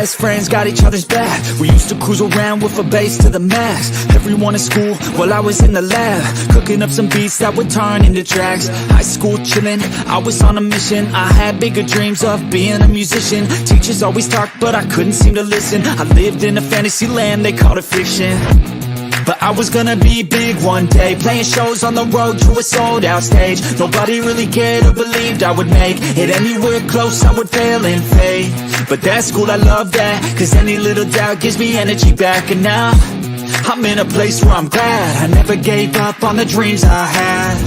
best friends got each other's back. We used to cruise around with a bass to the max. Everyone in school while I was in the lab, cooking up some beats that would turn into tracks. High school chillin', I was on a mission. I had bigger dreams of being a musician. Teachers always talked but I couldn't seem to listen. I lived in a fantasy land, they called it fiction. But I was gonna be big one day, playing shows on the road to a sold out stage. Nobody really cared or believed I would make it anywhere close, I would fail and fade. But that's cool, I love that, cause any little doubt gives me energy back. And now, I'm in a place where I'm glad I never gave up on the dreams I had.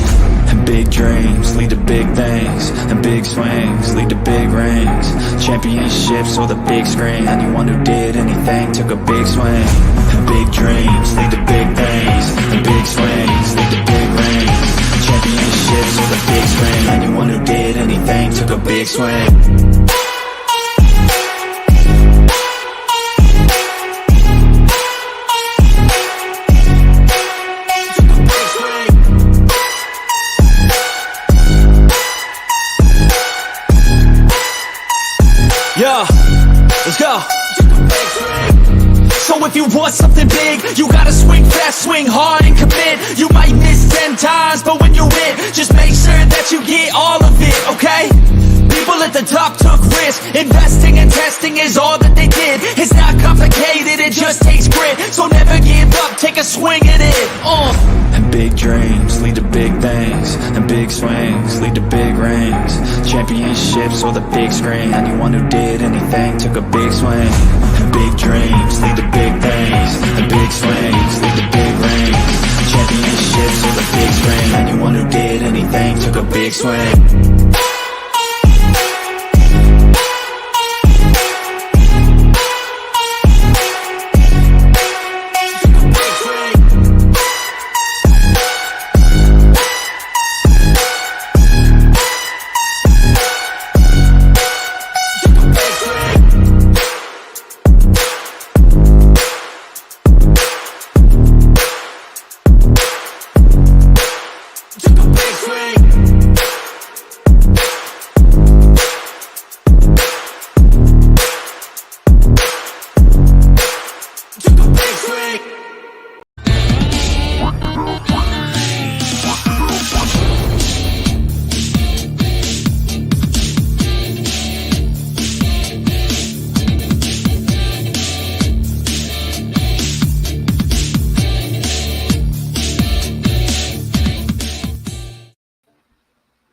And big dreams lead to big things, and big swings lead to big rings. Championships or the big screen, anyone who did anything took a big swing. And big dreams lead to big things, and big swings lead to big rings. Championships or the big screen, anyone who did anything took a big swing. Yeah, let's go. So if you want something big, you gotta swing fast, swing hard and commit. You might miss 10 times, but when you hit, just make sure that you get all of it, okay? People at the top took risks. Investing and testing is all that they did. It's not complicated, it just takes grit. So never give up, take a swing at it. And big dreams lead to big things, and big swings lead to big rings. Championships or the big screen, anyone who did anything took a big swing. And big dreams lead to big things, and big swings lead to big rings. Championships or the big screen, anyone who did anything took a big swing.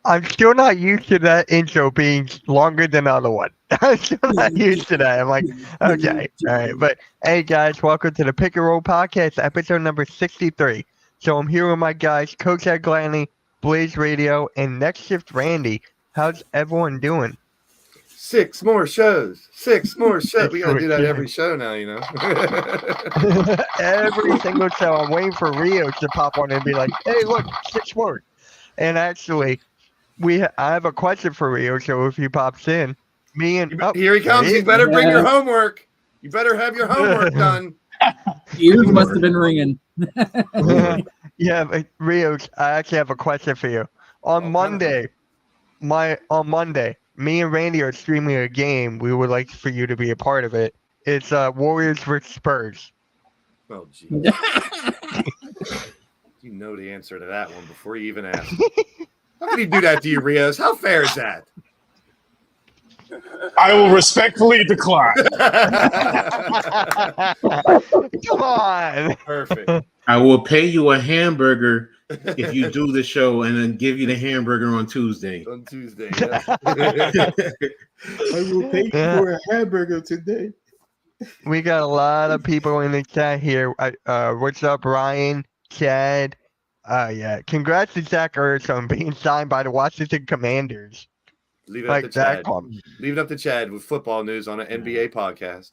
I'm still not used to that intro being longer than the other one. I'm still not used to that. I'm like, okay, all right. But hey, guys, welcome to the Pick and Roll Podcast, episode number 63. So I'm here with my guys, Coach Ed Gladney, Blaze Radio, and Next Shift Randy. How's everyone doing? 6 more shows. 6 more shows. We gotta do that every show now, you know. Every single show. I'm waiting for Rio to pop on and be like, hey, look, 6 more. And actually, I have a question for Rio, so if he pops in, here he comes. You better bring your homework. You better have your homework done. Ears must have been ringing. Yeah, but Rio, I actually have a question for you. On Monday, me and Randy are streaming a game. We would like for you to be a part of it. It's Warriors vs. Spurs. Oh, geez. You know the answer to that one before you even ask. How can he do that to you, Rios? How fair is that? I will respectfully decline. Come on. Perfect. I will pay you a hamburger if you do the show and then give you the hamburger on Tuesday. On Tuesday, yeah. I will pay you for a hamburger today. We got a lot of people in the chat here. What's up, Ryan, Chad? Yeah. Congrats to Zach Ertz on being signed by the Washington Commanders. Leave it up to Chad. Leave it up to Chad with football news on an NBA podcast.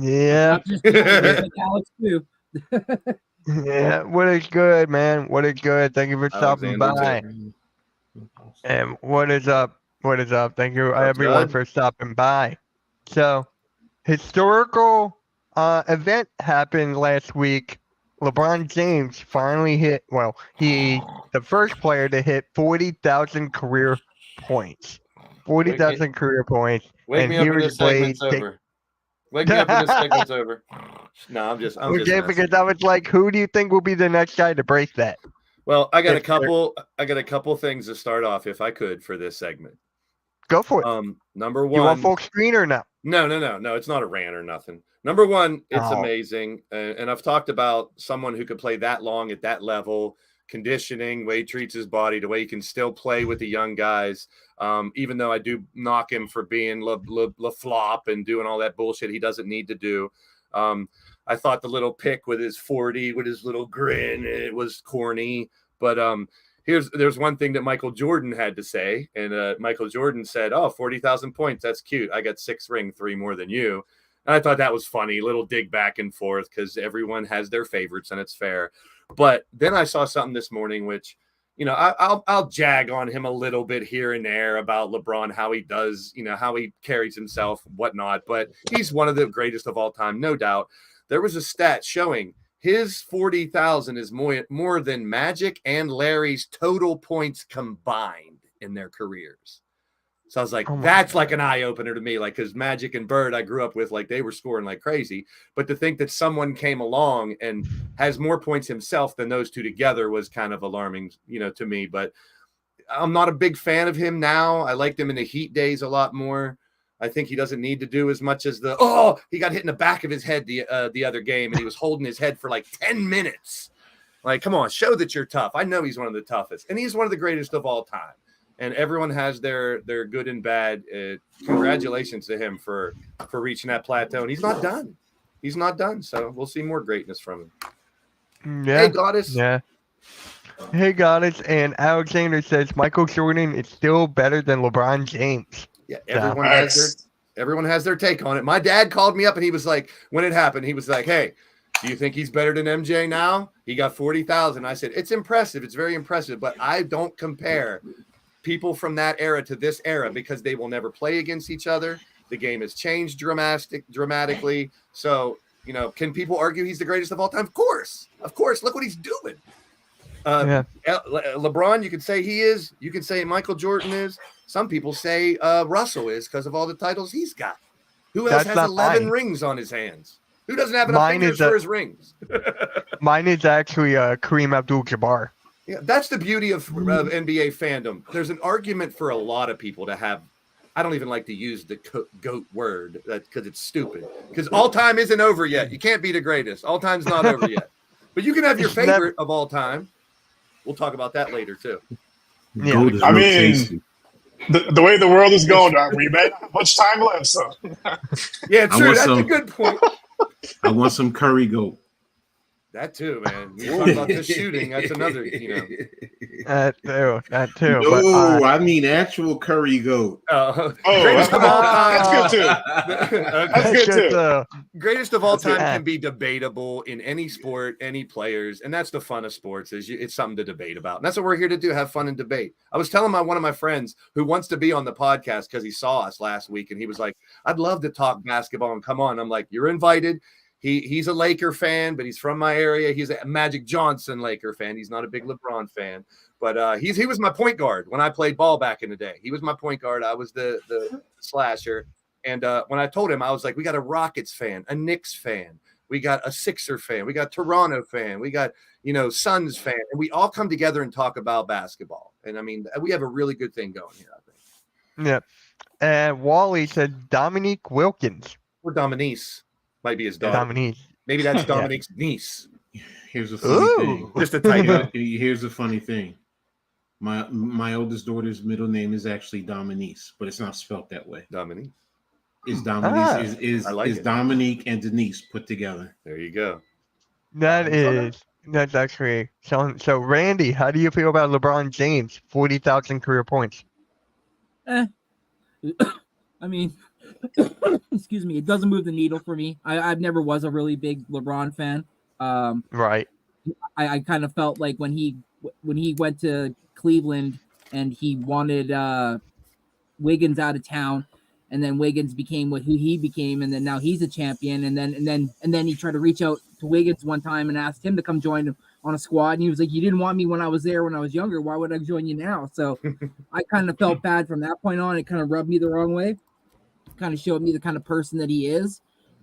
Yeah. Alex too. Yeah. What is good, man? What is good? Thank you for stopping by. And what is up? What is up? Thank you, everyone, for stopping by. So, historical event happened last week. LeBron James finally hit, the first player to hit 40,000 career points. 40,000 career points. Wake me up when this segment's over. Wake me up when this segment's over. No, I'm just Okay, messing. because I was like, who do you think will be the next guy to break that? Well, I got a If they're- couple things to start off, if I could, for this segment. Go for it. Number You want one, full screen or no? no, it's not a rant or nothing. Number one, it's Oh. amazing, and I've talked about someone who could play that long at that level, conditioning, way he treats his body, the way he can still play with the young guys. Even though I do knock him for being la flop and doing all that bullshit he doesn't need to do. I thought the little pick with his 40, with his little grin, it was corny. But there's one thing that Michael Jordan had to say. And Michael Jordan said, 40,000 points. That's cute. I got 6 rings, 3 more than you. And I thought that was funny. Little dig back and forth because everyone has their favorites and it's fair. But then I saw something this morning, which, I'll jag on him a little bit here and there about LeBron, how he does, how he carries himself, whatnot. But he's one of the greatest of all time, no doubt. There was a stat showing his 40,000 is more than Magic and Larry's total points combined in their careers. So I was like, that's like an eye opener to me, like, because Magic and Bird I grew up with, like, they were scoring like crazy. But to think that someone came along and has more points himself than those two together was kind of alarming, to me. But I'm not a big fan of him now. I liked him in the Heat days a lot more. I think he doesn't need to do as much as he got hit in the back of his head the other game, and he was holding his head for like 10 minutes. Like, come on, show that you're tough. I know he's one of the toughest, and he's one of the greatest of all time. And everyone has their good and bad. Congratulations to him for reaching that plateau, and he's not done. He's not done. So we'll see more greatness from him. Yeah. Hey, Goddess. Yeah. Hey, Goddess. And Alexander says Michael Jordan is still better than LeBron James. Yeah, everyone has their take on it. My dad called me up and he was like, when it happened, he was like, hey, do you think he's better than MJ now? He got 40,000. I said, it's impressive. It's very impressive, but I don't compare people from that era to this era because they will never play against each other. The game has changed dramatically. So, can people argue he's the greatest of all time? Of course. Look what he's doing. LeBron, you can say he is. You can say Michael Jordan is. Some people say Russell is because of all the titles he's got. Who else has 11 rings on his hands? Who doesn't have enough fingers for his rings? Mine is actually Kareem Abdul-Jabbar. Yeah, that's the beauty of NBA fandom. There's an argument for a lot of people to have. I don't even like to use the GOAT word because it's stupid. Because all time isn't over yet. You can't be the greatest. All time's not over yet. But you can have your favorite of all time. We'll talk about that later too. Yeah. I mean, the way the world is going, we bet how much time left. So yeah, true. That's a good point. I want some curry goat. That too, man. You talk about the shooting. That's another, That too. No, I mean actual curry goat. Greatest of all time. That's good too. That's good too. Greatest of all time can be debatable in any sport, any players, and that's the fun of sports. It's something to debate about, and that's what we're here to do: have fun and debate. I was telling one of my friends who wants to be on the podcast because he saw us last week, and he was like, "I'd love to talk basketball and come on." I'm like, "You're invited." He's a Laker fan, but he's from my area. He's a Magic Johnson Laker fan. He's not a big LeBron fan, but he was my point guard when I played ball back in the day. He was my point guard. I was the slasher. And when I told him, I was like, we got a Rockets fan, a Knicks fan, we got a Sixer fan, we got Toronto fan, we got Suns fan, and we all come together and talk about basketball. And I mean, we have a really good thing going here, I think. Yeah. And Wally said Dominique Wilkins. Or Dominique. Might be his daughter. Dominique. Maybe that's Dominique's niece. Here's a funny thing. Just a typo. Here's a funny thing. My oldest daughter's middle name is actually Dominique, but it's not spelled that way. Dominique. Is Dominique is Dominique and Denise put together. There you go. That's actually so. Randy, how do you feel about LeBron James? 40,000 career points. I mean, excuse me, it doesn't move the needle for me. I've never was a really big LeBron fan. Right. I kind of felt like when he went to Cleveland and he wanted Wiggins out of town, and then Wiggins became who he became, and then now he's a champion, and then he tried to reach out to Wiggins one time and asked him to come join him on a squad, and he was like, "You didn't want me when I was there when I was younger. Why would I join you now?" So I kind of felt bad from that point on. It kind of rubbed me the wrong way. Kind of showed me the kind of person that he is.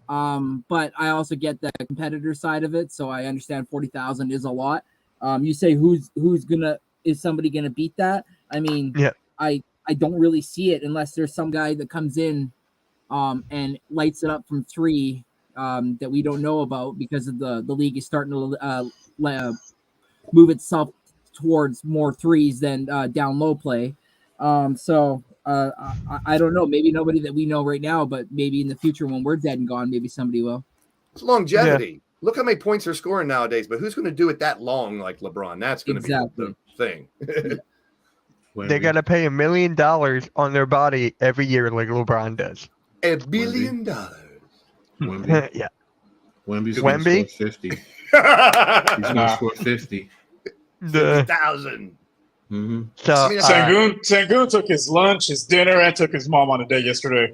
But I also get the competitor side of it, so I understand 40,000 is a lot. You say is somebody gonna beat that? I mean, Yeah. I don't really see it unless there's some guy that comes in and lights it up from three that we don't know about because of the league is starting to move itself towards more threes than down low play. I don't know. Maybe nobody that we know right now, but maybe in the future when we're dead and gone, maybe somebody will. It's longevity. Look how many points they're scoring nowadays, but who's going to do it that long like LeBron? That's going to be the thing. They got to pay $1 million on their body every year like LeBron does. $1 billion. Wemby. Yeah. Wemby's going to score 50. He's going to score 50. 50,000. Mm-hmm. So Sangoon took his lunch, his dinner, and took his mom on a date yesterday.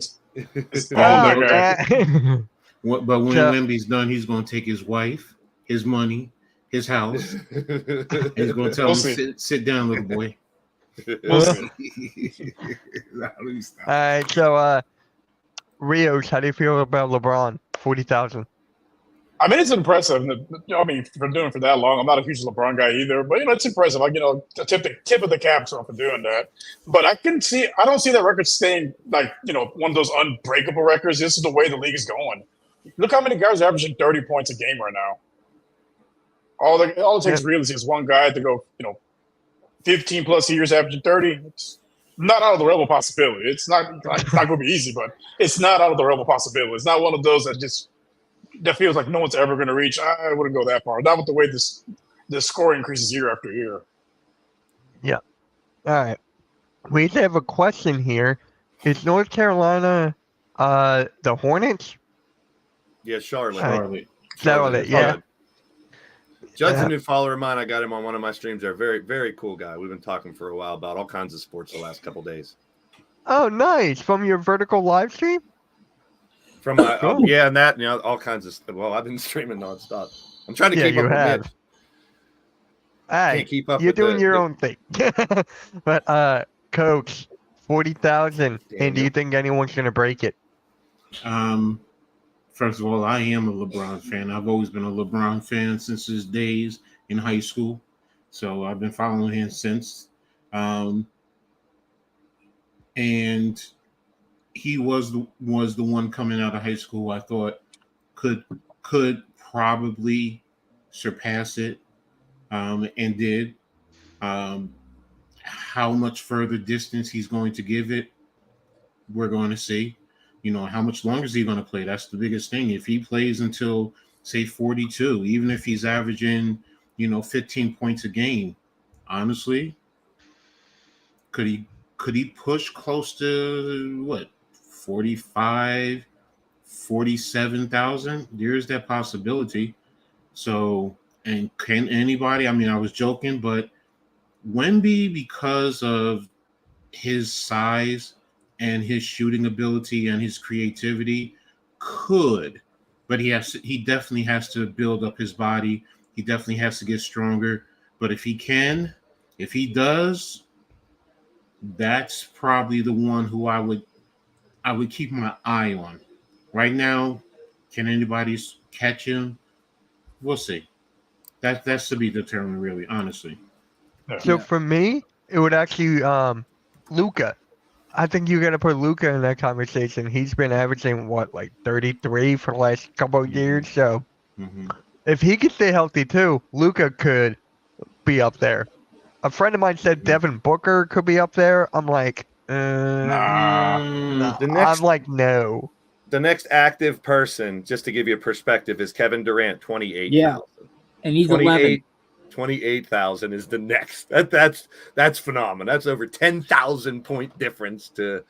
But when Wemby's done, he's going to take his wife, his money, his house, and he's going to tell him, sit down, little boy. We'll see. All right, so Rios, how do you feel about LeBron? 40,000. I mean, it's impressive. I mean, for doing it for that long, I'm not a huge LeBron guy either, but it's impressive. Like, tip of the cap to him for doing that. But I don't see that record staying like, one of those unbreakable records. This is the way the league is going. Look how many guys are averaging 30 points a game right now. All it takes really is one guy to go, 15 plus years averaging 30. It's not out of the realm of possibility. It's not going to be easy, but it's not out of the realm of possibility. It's not one of those that feels like no one's ever going to reach. I wouldn't go that far. Not with the way this score increases year after year. Yeah. All right. We have a question here. Is North Carolina the Hornets? Yeah, Charlotte. Charlotte, yeah. Judd's a new follower of mine. I got him on one of my streams there. Very, very cool guy. We've been talking for a while about all kinds of sports the last couple days. Oh, nice. From your vertical live stream? From and that, all kinds of stuff. Well, I've been streaming nonstop. I'm trying to keep up with it. Can't keep up. You're doing your own thing. But Coach, 40,000. And do you think anyone's gonna break it? First of all, I am a LeBron fan. I've always been a LeBron fan since his days in high school. So I've been following him since. And he was the one coming out of high school I thought could probably surpass it, and did. How much further distance he's going to give it, we're going to see. How much longer is he going to play? That's the biggest thing. If he plays until, say, 42, even if he's averaging, 15 points a game, honestly, could he push close to what? 45, 47,000. There's that possibility. So, and can anybody, I was joking, but Wemby, because of his size and his shooting ability and his creativity, could, but he definitely has to build up his body. He definitely has to get stronger. But if he does, that's probably the one who I would keep my eye on. Right now, can anybody catch him? We'll see. That's to be determined, really, honestly. So for me, it would actually Luka. I think you got to put Luka in that conversation. He's been averaging 33 for the last couple of years. So if he could stay healthy too, Luka could be up there. A friend of mine said Devin Booker could be up there. I'm like, nah. I'm like, no. The next active person, just to give you a perspective, is Kevin Durant, 28,000. Yeah, and he's 11. 28,000 is the next. That's phenomenal. That's over 10,000 point difference to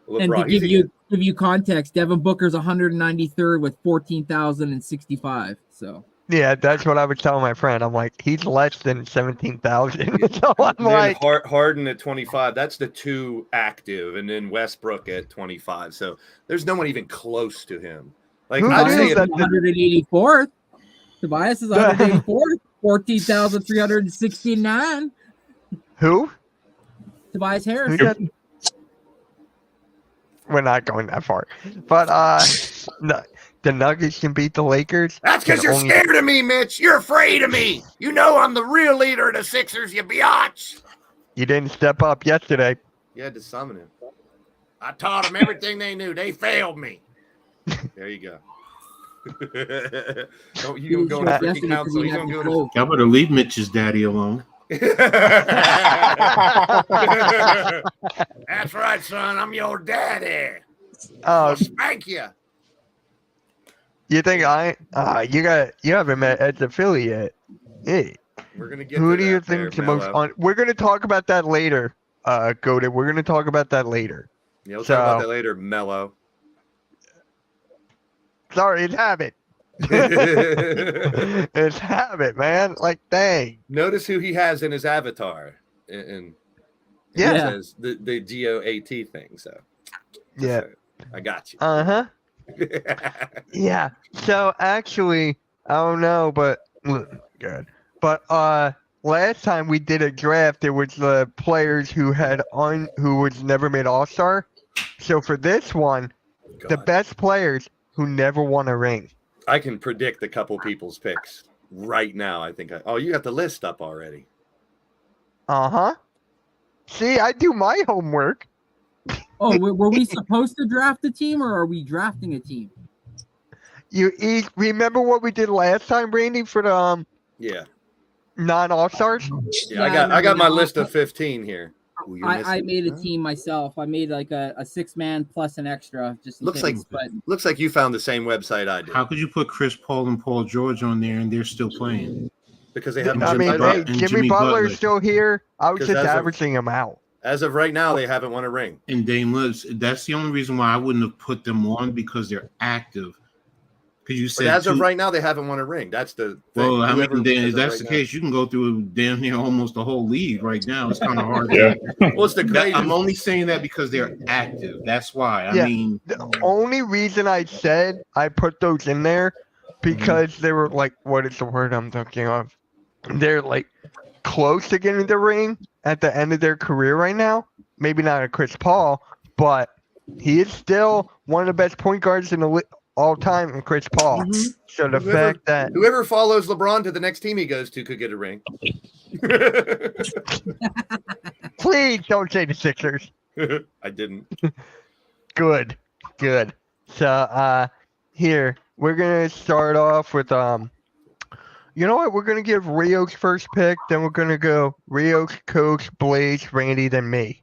LeBron. And to give you context, Devin Booker's 193rd with 14,065. So yeah, that's what I was telling my friend. I'm like, he's less than 17,000. So I'm like, Harden at 25. That's the two active, and then Westbrook at 25. So there's no one even close to him. Like I'd say 184th. Tobias is 184th. 14,369. Who? Tobias Harris. We're not going that far. But no, the Nuggets can beat the Lakers. That's because can you're only- scared of me, Mitch. You're afraid of me. You know I'm the real leader of the Sixers, you biatch. You didn't step up yesterday. You had to summon him. I taught them everything they knew. They failed me. There you go. Don't you gonna go to Yesterday, freaking council? we You had gonna to go vote. Y'all better leave Mitch's daddy alone. to? That's right, son. I'm your daddy. I'll spank you. You think you haven't met Ed the Philly yet? Hey, We're gonna get. who to do you that there, think the most Mello. We're gonna talk about that later, Goated. We're gonna talk about that later. Yeah, we'll talk about So- that later, Mello. Sorry, it's habit. It's habit, man. Like, dang. Notice who he has in his avatar. And Yeah. it says the GOAT thing. So Yeah. I got you. Uh-huh. Yeah. So actually, I don't know, but good. But last time we did a draft, it was the players who was never made All-Star. So for this one, the God. best players who never won a ring. I can predict a couple people's picks right now. I think. Oh, you got the list up already. Uh-huh. See, I do my homework. Oh, were we supposed to draft a team, or are we drafting a team? Remember what we did last time, Brandy, for the Yeah. non-All-Stars? Yeah. Yeah, I got my no, list of 15 here. Ooh, you're I missing- made a huh? team myself. I made like a 6-man plus an extra, just in Looks case, like looks like you found the same website I did How could you put Chris Paul and Paul George on there and they're still playing? because they haven't. I Jimmy mean, Butler- hey, and Jimmy Jimmy Butler's Butler. still here. I was 'Cause just as of- averaging him out. As of right now, they haven't won a ring. And Dame Lips. That's the only reason why I wouldn't have put them on because they're active. Because you But said as of right now, they haven't won a ring. That's the thing. well, I Whoever- mean, then, as if of that's right the now. case, you can go through damn near almost the whole league right now. It's kind of hard. Yeah. Well, it's the greatest. I'm only saying that because they're active. That's why. I Yeah. mean, The only reason I said I put those in there because they were like, what is the word I'm thinking of? They're like close to getting the ring at the end of their career right now. Maybe not a Chris Paul, but he is still one of the best point guards in the all time in Chris Paul. Mhm. So the Whoever- fact that Whoever follows LeBron to the next team he goes to could get a ring. please don't say the Sixers. I didn't. Good. So here we're gonna start off with you know what? We're gonna give Rio's first pick, then we're gonna go Rio's, Coach, Blaze, Randy, then me.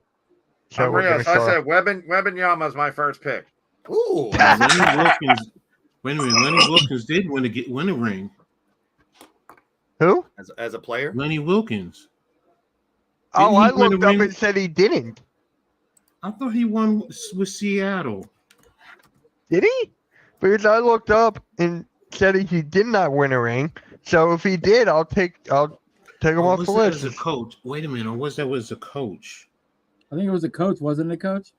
So we're gonna start. Wembanyama's my first pick. Ooh. Lenny Wilkins. Wait a minute. Lenny Wilkins did win a ring. Who? As a player? Lenny Wilkins. Oh, Didn't I he win a looked up ring? and said he didn't. I thought he won with Seattle. Did he? Because I looked up and said he did not win a ring. So if he did, I'll take him Or off was the that as a list. coach? Wait a minute. Or was that was a coach? I think it was a coach, wasn't it, Coach?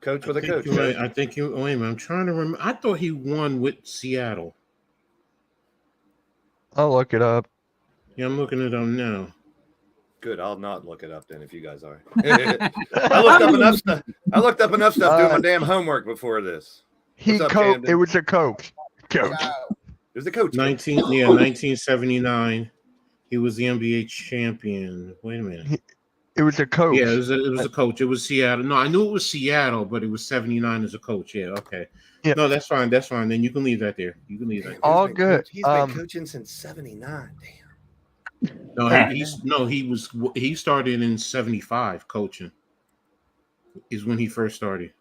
Coach with a coach. I think you. Wait a minute. I'm trying to remember. I thought he won with Seattle. I'll look it up. Yeah, I'm looking it up now. Good. I'll not look it up then if you guys are. I looked up enough stuff. I looked up enough stuff doing my damn homework before this. He What's up, coach. Camden? It was a coach. Coach. It was the coach. 1979. He was the NBA champion. Wait a minute. It was a coach. Yeah, it was a coach. It was Seattle. No, I knew it was Seattle, but it was 79 as a coach. Yeah, okay. Yeah. No, that's fine. That's fine. Then you can leave that there. You can leave that. All He's been good. He's been coaching since '79. Damn. No, he started in 75 coaching. Is when he first started.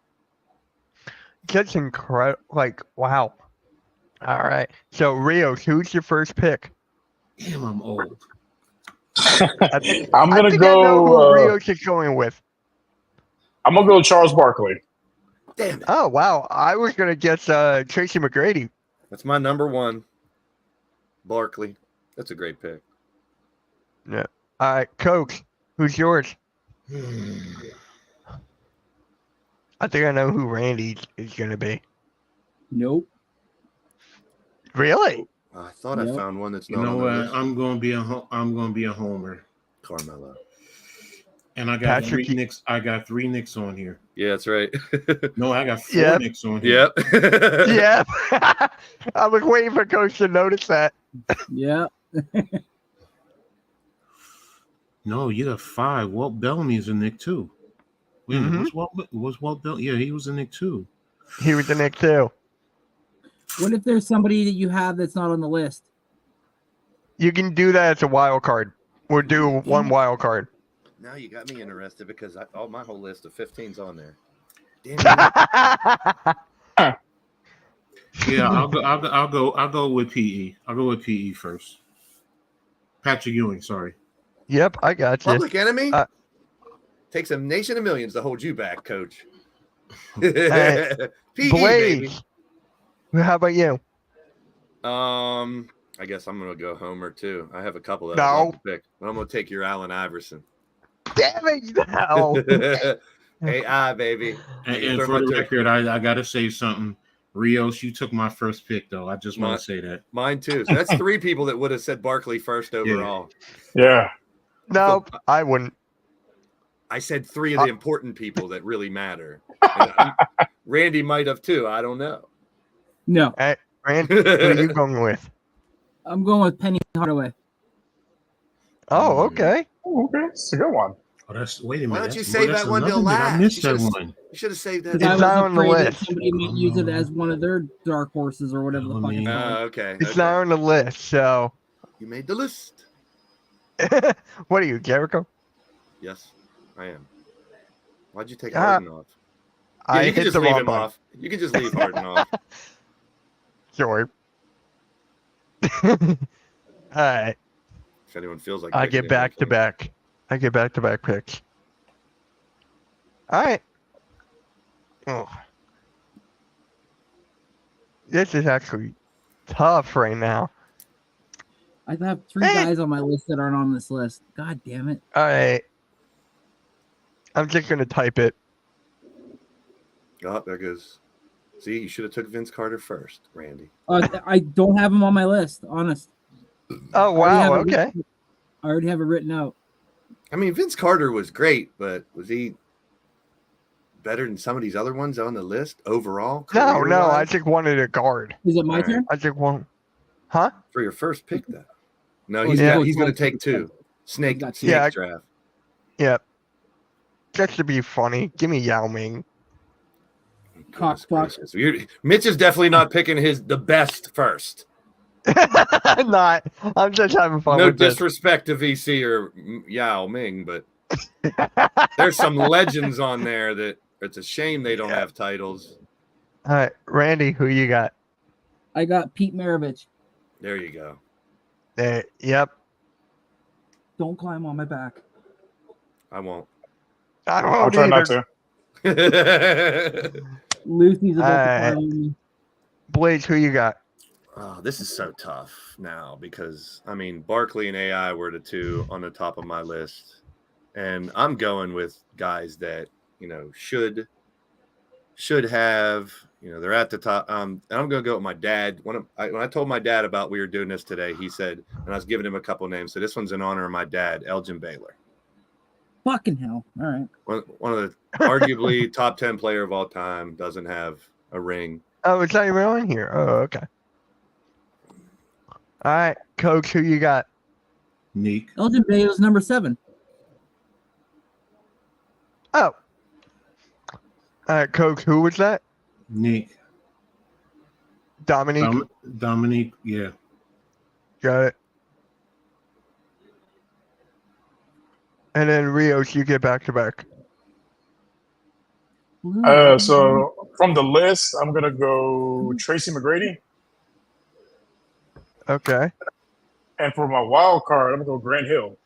That's incredible. Like, wow. All right. So, Rios, who's your first pick? Damn, I'm old. I think, I'm I gonna think I know who go. Rios is going with. I'm gonna go Charles Barkley. Damn it. Oh, wow. I was going to guess Tracy McGrady. That's my number one. Barkley. That's a great pick. All right. Coach, who's yours? I think I know who Randy is going to be. Nope. Really? I thought I Yep. found one that's You not know on the what? list. I'm going to be a homer. Carmelo. And I got Patrick, three Knicks. I got 3 Knicks on here. Yeah, that's right. No, I got 4 Yep. Knicks on here. Yep. Yeah. I was waiting for Coach to notice that. Yeah. No, you got 5. Walt Bellamy's a Knick too. Wait a minute, was Walt Bellamy? Yeah, he was a Knick too. He was the Knicks too. What if there's somebody that you have that's not on the list? You can do that as a wild card. We'll do one wild card. Now you got me interested because my whole list of 15's on there. Damn Yeah, I'll go with PE. I'll go with PE first. Patrick Ewing, sorry. Yep, I got you. Public Enemy takes a nation of millions to hold you back, Coach. Hey, PE, Blaze, baby. how about you? I guess I'm gonna go Homer too. I have a couple that No. I want to pick, but I'm gonna take your Allen Iverson. Damn it, no. AI, baby. And for the record, I gotta say something. Rios, you took my first pick though. I just want to say that. Mine too. So that's 3 people that would have said Barkley first overall. Yeah. Nope, I wouldn't. I said 3 of the important people that really matter. Randy might have too. I don't know. No, Hey, Rand, who are you going with? I'm going with Penny Hardaway. Oh, okay. Oh, okay. It's a good one. Oh, wait a minute. Why don't you That's- save that's that one till another Knick. last? I missed You that should've- one. You should have saved that. Because I It's was not on the afraid that list. somebody might use it as one of their dark horses or whatever the fuck it's called. Okay. It's not on the list, so. You made the list. What are you, Jericho? Yes, I am. Why'd you take Ah, Harden off? Yeah, I you can hit just the leave wrong him button. off. You can just leave Harden off. Sure. All right. If anyone feels like I picking get back to anything. back. I get back to back picks. All right. Oh. This is actually tough right now. I have 3 guys on my list that aren't on this list. God damn it. All right. I'm just gonna type it. Oh, there goes. See, you should have took Vince Carter first, Randy. I don't have him on my list, honest. Oh I already have wow. it Okay. written- I already have it written out. I mean, Vince Carter was great, but was he better than some of these other ones on the list overall? No, I career-wise? just wanted a guard. Is it my All right. turn? I just want. Huh? For your first pick, though. No, Oh, he's yeah. he's going to take 2. Snake Got two. Yeah, draft. Yep. Just to be funny, give me Yao Ming. Goodness Cockfuck. gracious. Mitch is definitely not picking the best first. I'm not. I'm just having fun No with this. disrespect to VC or Yao Ming, but there's some legends on there that it's a shame they don't Yeah. have titles. All right, Randy, who you got? I got Pete Maravich. There you go. Yep. Don't climb on my back. I won't. I I'll won't try not either. to. Lucy's about to Alright. climb on me. Blaze, who you got? Oh, this is so tough now because I mean Barkley and AI were the 2 on the top of my list, and I'm going with guys that should have they're at the top. And I'm going to go with my dad. When I told my dad about we were doing this today, he said, and I was giving him a couple names. So this one's in honor of my dad, Elgin Baylor, Fucking hell. All right. one of the arguably top 10 player of all time. Doesn't have a ring. Oh, it's not even on here. Oh, okay. All right, Coach, who you got? Neek. Elgin Baylor's number 7. Oh. All right, Coach, who was that? Neek. Dominique. Dominique. Yeah. Got it. And then Rios, you get back to back. So from the list, I'm gonna go Tracy McGrady, Okay. and for my wild card, I'm gonna go Grant Hill.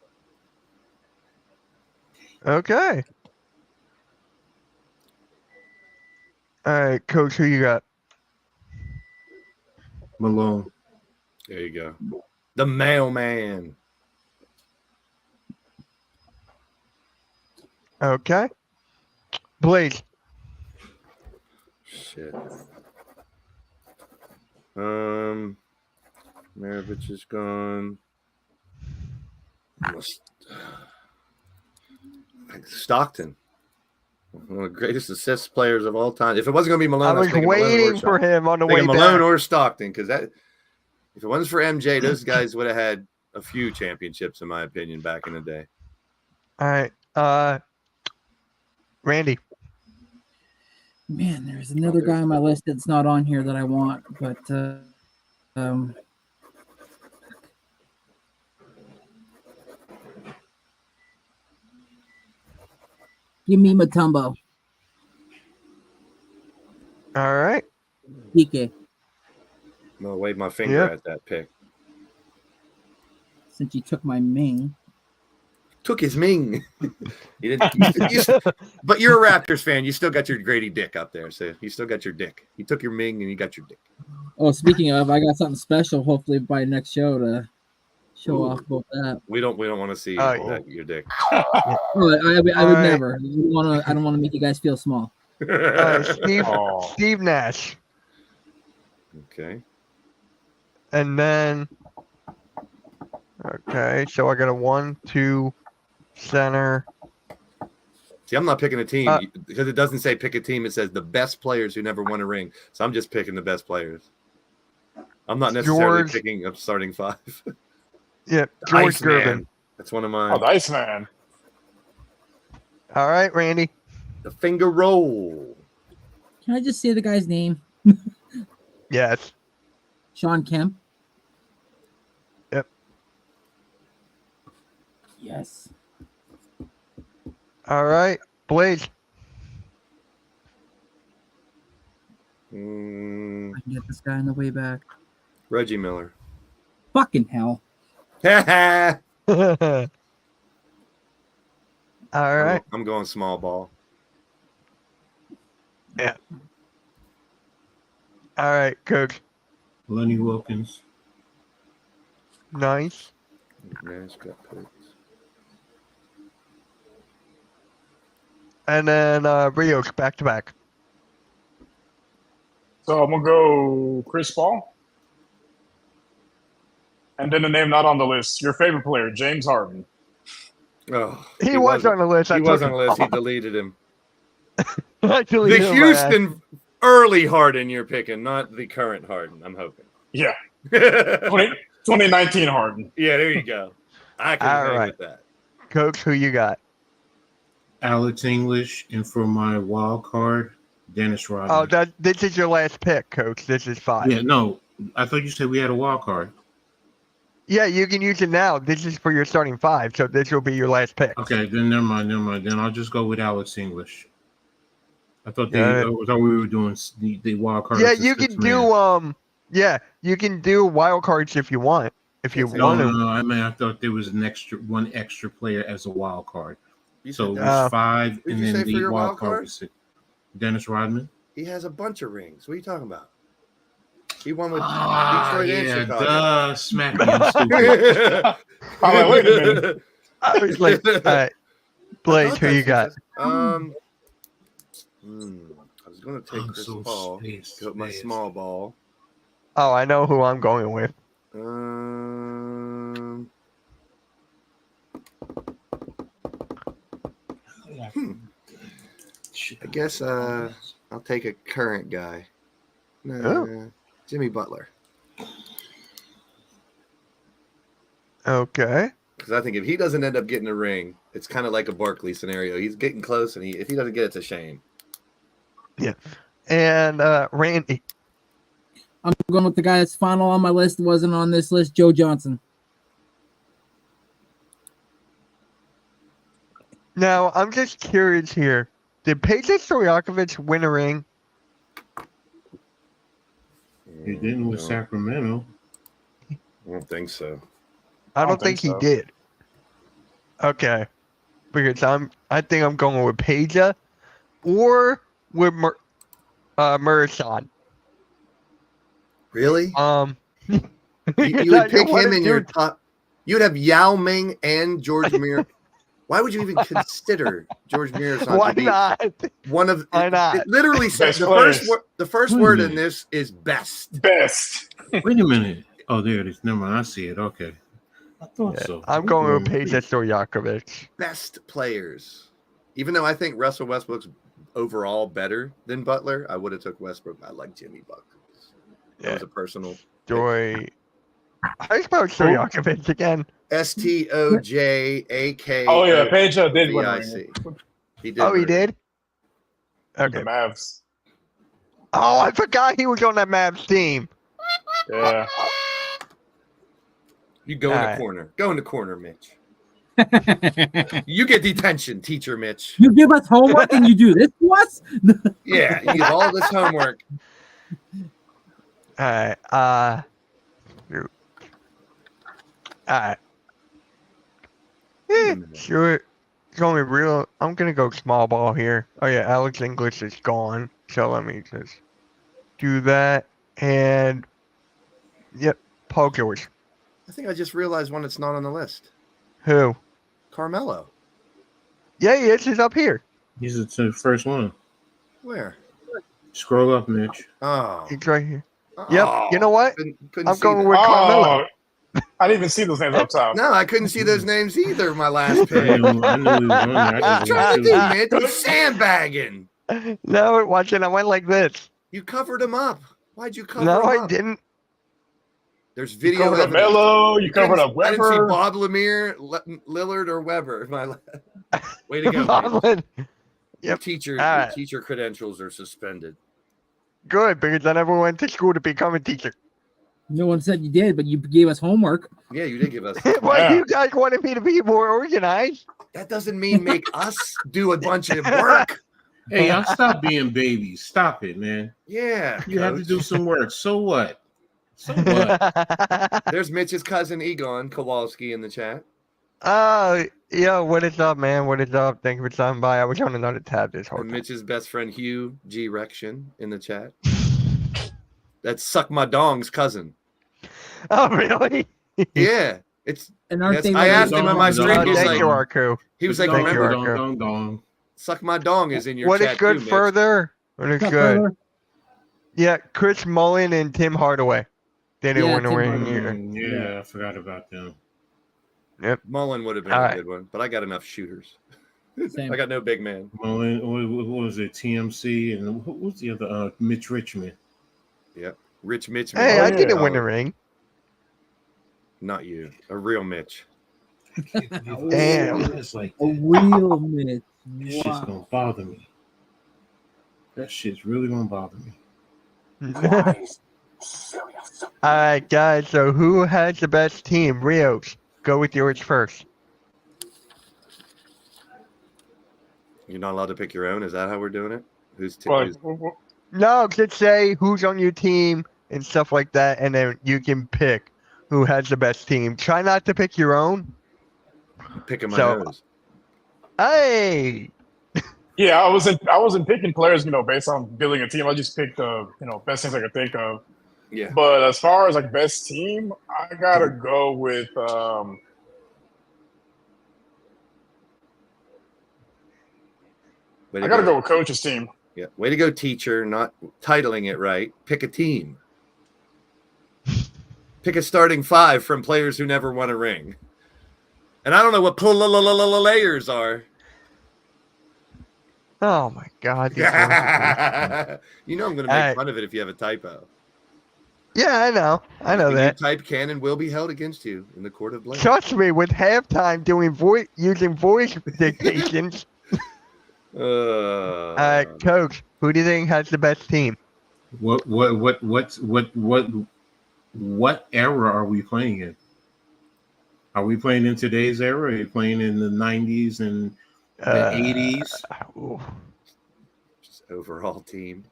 Okay. All right, Coach, who you got? Malone. There you go. The mailman. Okay. Blaze. Shit. Maravich is gone. Stockton. One of the greatest assist players of all time. If it wasn't going to be Malone, I was waiting for him on the way Malone back. or Stockton, because that if it wasn't for MJ, those guys would have had a few championships, in my opinion, back in the day. All right. Randy. Man, there's another guy on my list that's not on here that I want, but give me Mutombo. All right. DK. I'm gonna wave my finger Yep. at that pick. Since you took my Ming. Took his Ming. You didn't, but you're a Raptors fan. You still got your Grady Dick up there, so you still got your dick. He took your Ming and you got your dick. Oh, speaking of, I got something special. Hopefully by next show to show off about that. We don't want to see your dick. Oh, I would right. never. I don't want to make you guys feel small. Steve Nash. Okay. And then, okay, so I got a 1-2 center. See, I'm not picking a team because it doesn't say pick a team. It says the best players who never won a ring. So I'm just picking the best players. I'm not necessarily picking a starting five. Yeah, George Gervin. Man. That's one of mine. Oh, the Iceman. All right, Randy. The finger roll. Can I just say the guy's name? Yes. Sean Kemp. Yep. Yes. All right, Blaze. I can get this guy on the way back. Reggie Miller. Fucking hell. All right. I'm going small ball. Yeah. All right, Coach. Lenny Wilkins. Nice. Nash got picks. And then Rios back to back. So I'm gonna go Chris Paul. And then the name not on the list. Your favorite player, James Harden. Oh, He was on the list. He was on the list. He deleted him. Actually, The Houston early Harden you're picking, not the current Harden, I'm hoping. Yeah. 2019 Harden. Yeah, there you go. I can hang with that. Coach, who you got? Alex English, and for my wild card, Dennis Rodman. Oh, this is your last pick, Coach. This is 5. Yeah, no, I thought you said we had a wild card. Yeah, you can use it now. This is for your starting 5, so this will be your last pick. Okay, then never mind. Then I'll just go with Alex English. I thought we were doing the wild card. Yeah, you can do you can do wild cards if you want. If you want to. No. I thought there was one extra player as a wild card. So it was 5, and then the wild card was 6. Dennis Rodman. He has a bunch of rings. What are you talking about? He won with Detroit and Chicago. Smack me, I'm stupid. All right, wait a minute. I was like, all right. Blaze, who you got? I was going to take Chris Paul. Go with my small ball. Oh, I know who I'm going with. I guess I'll take a current guy. Jimmy Butler. Okay. Because I think if he doesn't end up getting a ring, it's kind of like a Barkley scenario. He's getting close, and if he doesn't get it, it's a shame. Yeah. And Randy. I'm going with the guy that's final on my list. Wasn't on this list. Joe Johnson. Now, I'm just curious here. Did Peja Stojakovic win a ring? He didn't with Sacramento. I don't think so. I don't think he did. Okay. Because I think I'm going with Peja or with Murison. Really? You would pick him in your top. You'd have Yao Ming and George Muir. Why would you even consider George Murison? Why not? One of Why not? It literally says the first word in this is best. Best. Wait a minute. Oh, there it is. Never mind. I see it. Okay. I thought so. I'm going with Peja Stojakovic. Best players. Even though I think Russell Westbrook's overall better than Butler, I would have took Westbrook. I like Jimmy Butler. That was a personal. Joy. How do you spell Stojakovic again? Stojak. Oh yeah, Peja did win a VIC. ring. He did. Oh, he win. did? The Okay. Mavs. Oh, I forgot he was on that Mavs team. Yeah. You go in the Alright. corner. Go in the corner, Mitch. You get detention, teacher Mitch. You give us homework and you do this to us? Yeah, you get all this homework. Alright, shoot. Alright. Sure. It's only real. I'm gonna go small ball here. Oh yeah, Alex English is gone. So let me just do that. And yep, Paul George. I think I just realized one that's not on the list. Who? Carmelo. Yeah, he is. He's up here. He's the first one. Where? Scroll up, Mitch. Oh. He's right here. Yep. You know what? Couldn't I'm see going that. with Carmelo. I didn't even see those names up top. No, I couldn't see those names either. My last I pick. knew he was on there. I What just you trying to wanted do, to. man? You sandbagging. No, watch it. I went like this. You covered him up. Why'd you cover No, him I up? didn't. There's You video covered up evidence. Melo. You covered up I didn't see Weber. Bob Lemire, Lillard, or Weber. Way to go. man. Baldwin. Your Yep. teacher, All your right. teacher credentials are suspended. Good, because I never went to school to become a teacher. No one said you did, but you gave us homework. Yeah, you did give us. Well, Yeah. you guys wanted me to be more organized. That doesn't mean make us do a bunch of work. Hey, y'all stop being babies. Stop it, man. Yeah, You have to coach. do some work. So what? So what? There's Mitch's cousin Egon Kowalski in the chat. Oh, yo, what is up, man? What is up? Thank you for stopping by. I was on another tab this whole And time. Mitch's best friend Hugh G. Rection in the chat. That's Suck My Dong's cousin. Oh, really? Yeah, it's. And aren't Yes, they I like- asked him on my Oh, stream. Oh, He's thank like, you, Arku. he was like, Thank you, remember, Arku. Dong, dong. Suck My Dong is in your What chat is good too, Mitch. further? What is Cut good? further. Yeah, Chris Mullen and Tim Hardaway. They didn't Yeah, win a Tim ring Hardaway. either. Yeah, I forgot about them. Mullen would have been All a right. good one, but I got enough shooters. Same. I got no big man. Mullen, what was it? TMC and what was the other? Mitch Richmond. Rich Mitch. Hey, Oh, I Mullen. didn't yeah. win a ring. Not you, a real Mitch. Damn. It's like A that. real Mitch. That shit's Wow. gonna bother me. That shit's really gonna bother me. All right, guys. So who has the best team? Rios, go with yours first. You're not allowed to pick your own. Is that how we're doing it? Who's Well, who's- No, just say who's on your team and stuff like that, and then you can pick who has the best team. Try not to pick your own. picking my So- nose? Hey, yeah, I wasn't picking players, based on building a team. I just picked best things I could think of. Yeah. But as far as like best team, I gotta go with Way I to gotta go with coach's team. Yeah. Way to go, teacher. Not titling it right. Pick a team. Pick a starting five from players who never won a ring. And I don't know what layers are. oh my God. these ones- You know I'm going to make Alright. fun of it if you have a typo. Yeah, I know Anything you that. type can and will be held against you in the court of blame. Trust me, with halftime using voice dictations. All right, coach, who do you think has the best team? What era are we playing in? Are we playing in today's era? Are you playing in the 90s and the 80s? Ooh, Just overall team.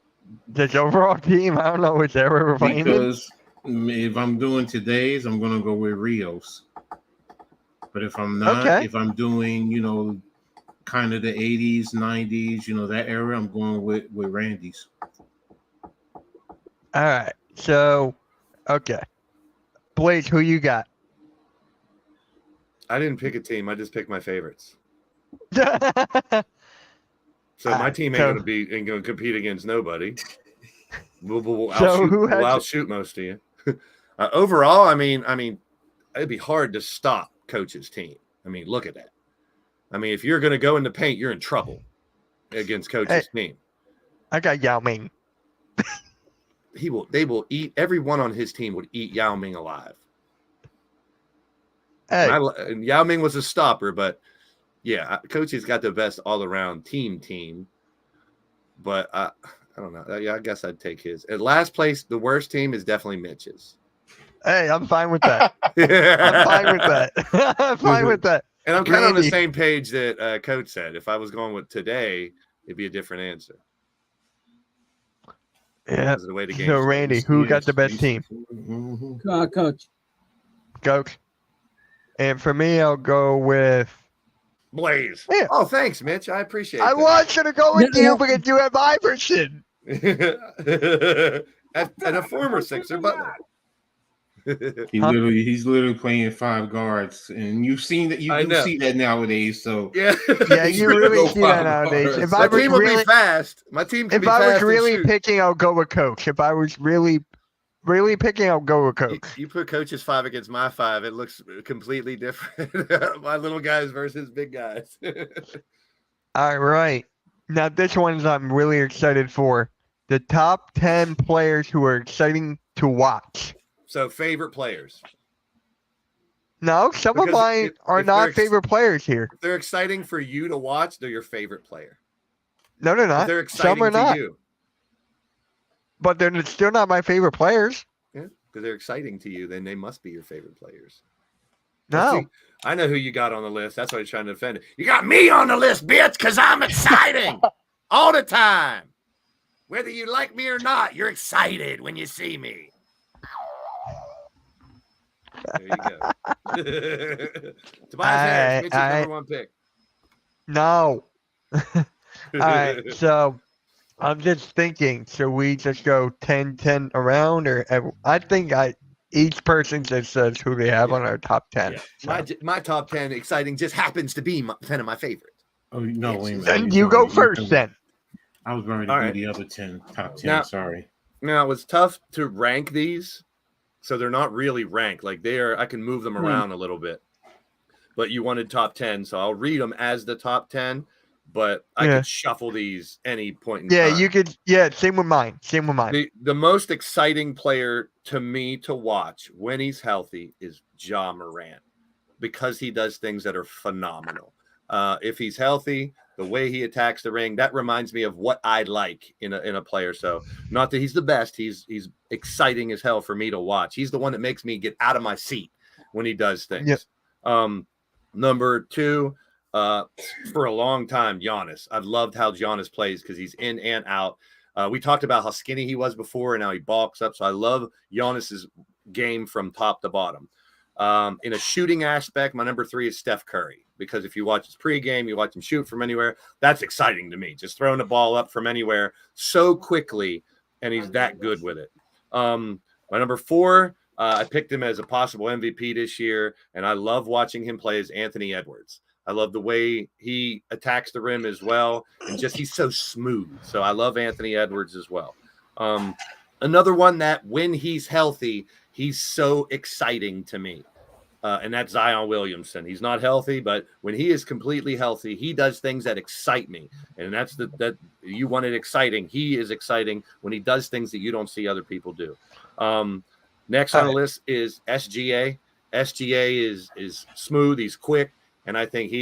this overall team, I don't know which era we're playing in. Because if I'm doing today's, I'm gonna go with Rios. But if I'm not, Okay. if I'm doing, kind of the 80s, 90s, that era, I'm going with Randy's. All right, so, okay. Blaze, who you got? I didn't pick a team. I just picked my favorites. so So my Alright, team so- ain't gonna compete against nobody. We'll So who has- outshoot most of you. Overall, I mean, it'd be hard to stop coach's team. I mean, look at that. I mean, if you're going to go in the paint, you're in trouble against Coach's team. I got Yao Ming. They will eat. Everyone on his team would eat Yao Ming alive. Hey, And Yao Ming was a stopper, but yeah, Coach has got the best all-around team. But I don't know. Yeah, I guess I'd take his. At last place, the worst team is definitely Mitch's. hey, I'm fine with that. I'm fine with that. I'm fine with that. And I'm kind of on the Randy. same page that Coach said. If I was going with today, it'd be a different answer. Yeah. Because of the way the game. So, Randy, who got the best team? Mhm. Coach. Coach. And for me, I'll go with. Blaze. Yeah. Oh, thanks, Mitch. I appreciate I that. was going to go with No, you no. because you have Iverson. and a former Sixer Butler. He's literally playing 5 guards, and you've seen that. I You do know. see that nowadays. So Yeah. Yeah, He's you gonna really go see that 5 nowadays. guards. If My I was team will really, be fast. My team can if be I fast. was really and shoot. picking, I'll go with Coach. If I was really picking, I'll go with Coach. You put Coach's 5 against my 5, it looks completely different. My little guys versus big guys. All right. Now this one's I'm really excited for. The top 10 players who are exciting to watch. So favorite players. No, some of Because mine are if they're not ex- favorite players here. If they're exciting for you to watch, they're your favorite player. No, they're If not. they're exciting Some are to not. you. But they're still not my favorite players. Yeah, because they're exciting to you, then they must be your favorite players. No. See, I know who you got on the list. That's why you're trying to defend it. You got me on the list, bitch, because I'm exciting all the time. Whether you like me or not, you're excited when you see me. There you go. Tobias Harris, Mitch's number 1 pick. No. All right. So I'm just thinking, should we just go 10-10 around? Or I think each person just says who they have on our top 10. Yeah. So. My top 10 exciting just happens to be 10 of my favorite. Oh no, wait a minute. Then you go first then. I was ready to All do right. the other top 10. Now- Sorry. Now, it was tough to rank these, so they're not really ranked. Like they are, I can move them around a little bit. But you wanted top 10, so I'll read them as the top 10, but I Yeah. could shuffle these any point in Yeah, time. you could. Yeah, same with mine. Same with mine. The most exciting player to me to watch when he's healthy is Ja Morant because he does things that are phenomenal. If he's healthy, the way he attacks the ring, that reminds me of what I like in a player. So not that he's the best, he's exciting as hell for me to watch. He's the one that makes me get out of my seat when he does things. Yep. Number 2, for a long time, Giannis. I've loved how Giannis plays because he's in and out. We talked about how skinny he was before, and now he bulks up. So I love Giannis's game from top to bottom. In a shooting aspect, my number 3 is Steph Curry because if you watch his pregame, you watch him shoot from anywhere. That's exciting to me. Just throwing the ball up from anywhere so quickly, and he's that good with it. My number 4, I picked him as a possible MVP this year, and I love watching him play as Anthony Edwards. I love the way he attacks the rim as well, and just he's so smooth. So I love Anthony Edwards as well. Another one that when he's healthy, he's so exciting to me, and that's Zion Williamson. He's not healthy, but when he is completely healthy, he does things that excite me, and that's that you want it exciting. He is exciting when he does things that you don't see other people do. Next on the list is SGA. SGA is smooth. He's quick. And I think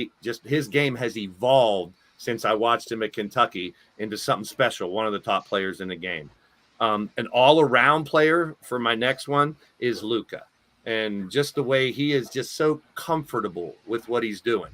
his game has evolved since I watched him at Kentucky into something special, one of the top players in the game. An all-around player for my next one is Luka. And just the way he is just so comfortable with what he's doing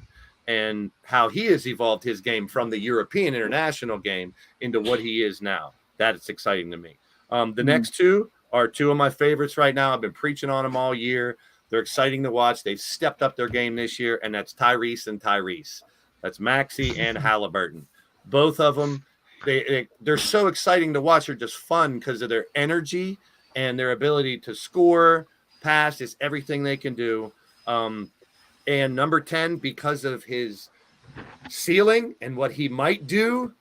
and how he has evolved his game from the European international game into what he is now. That is exciting to me. The next 2 are 2 of my favorites right now. I've been preaching on them all year. They're exciting to watch. They've stepped up their game this year, and that's Tyrese and Tyrese. That's Maxey and Halliburton. Both of them, they're so exciting to watch. They're just fun because of their energy and their ability to score, pass, just everything they can do. And number 10, because of his ceiling and what he might do,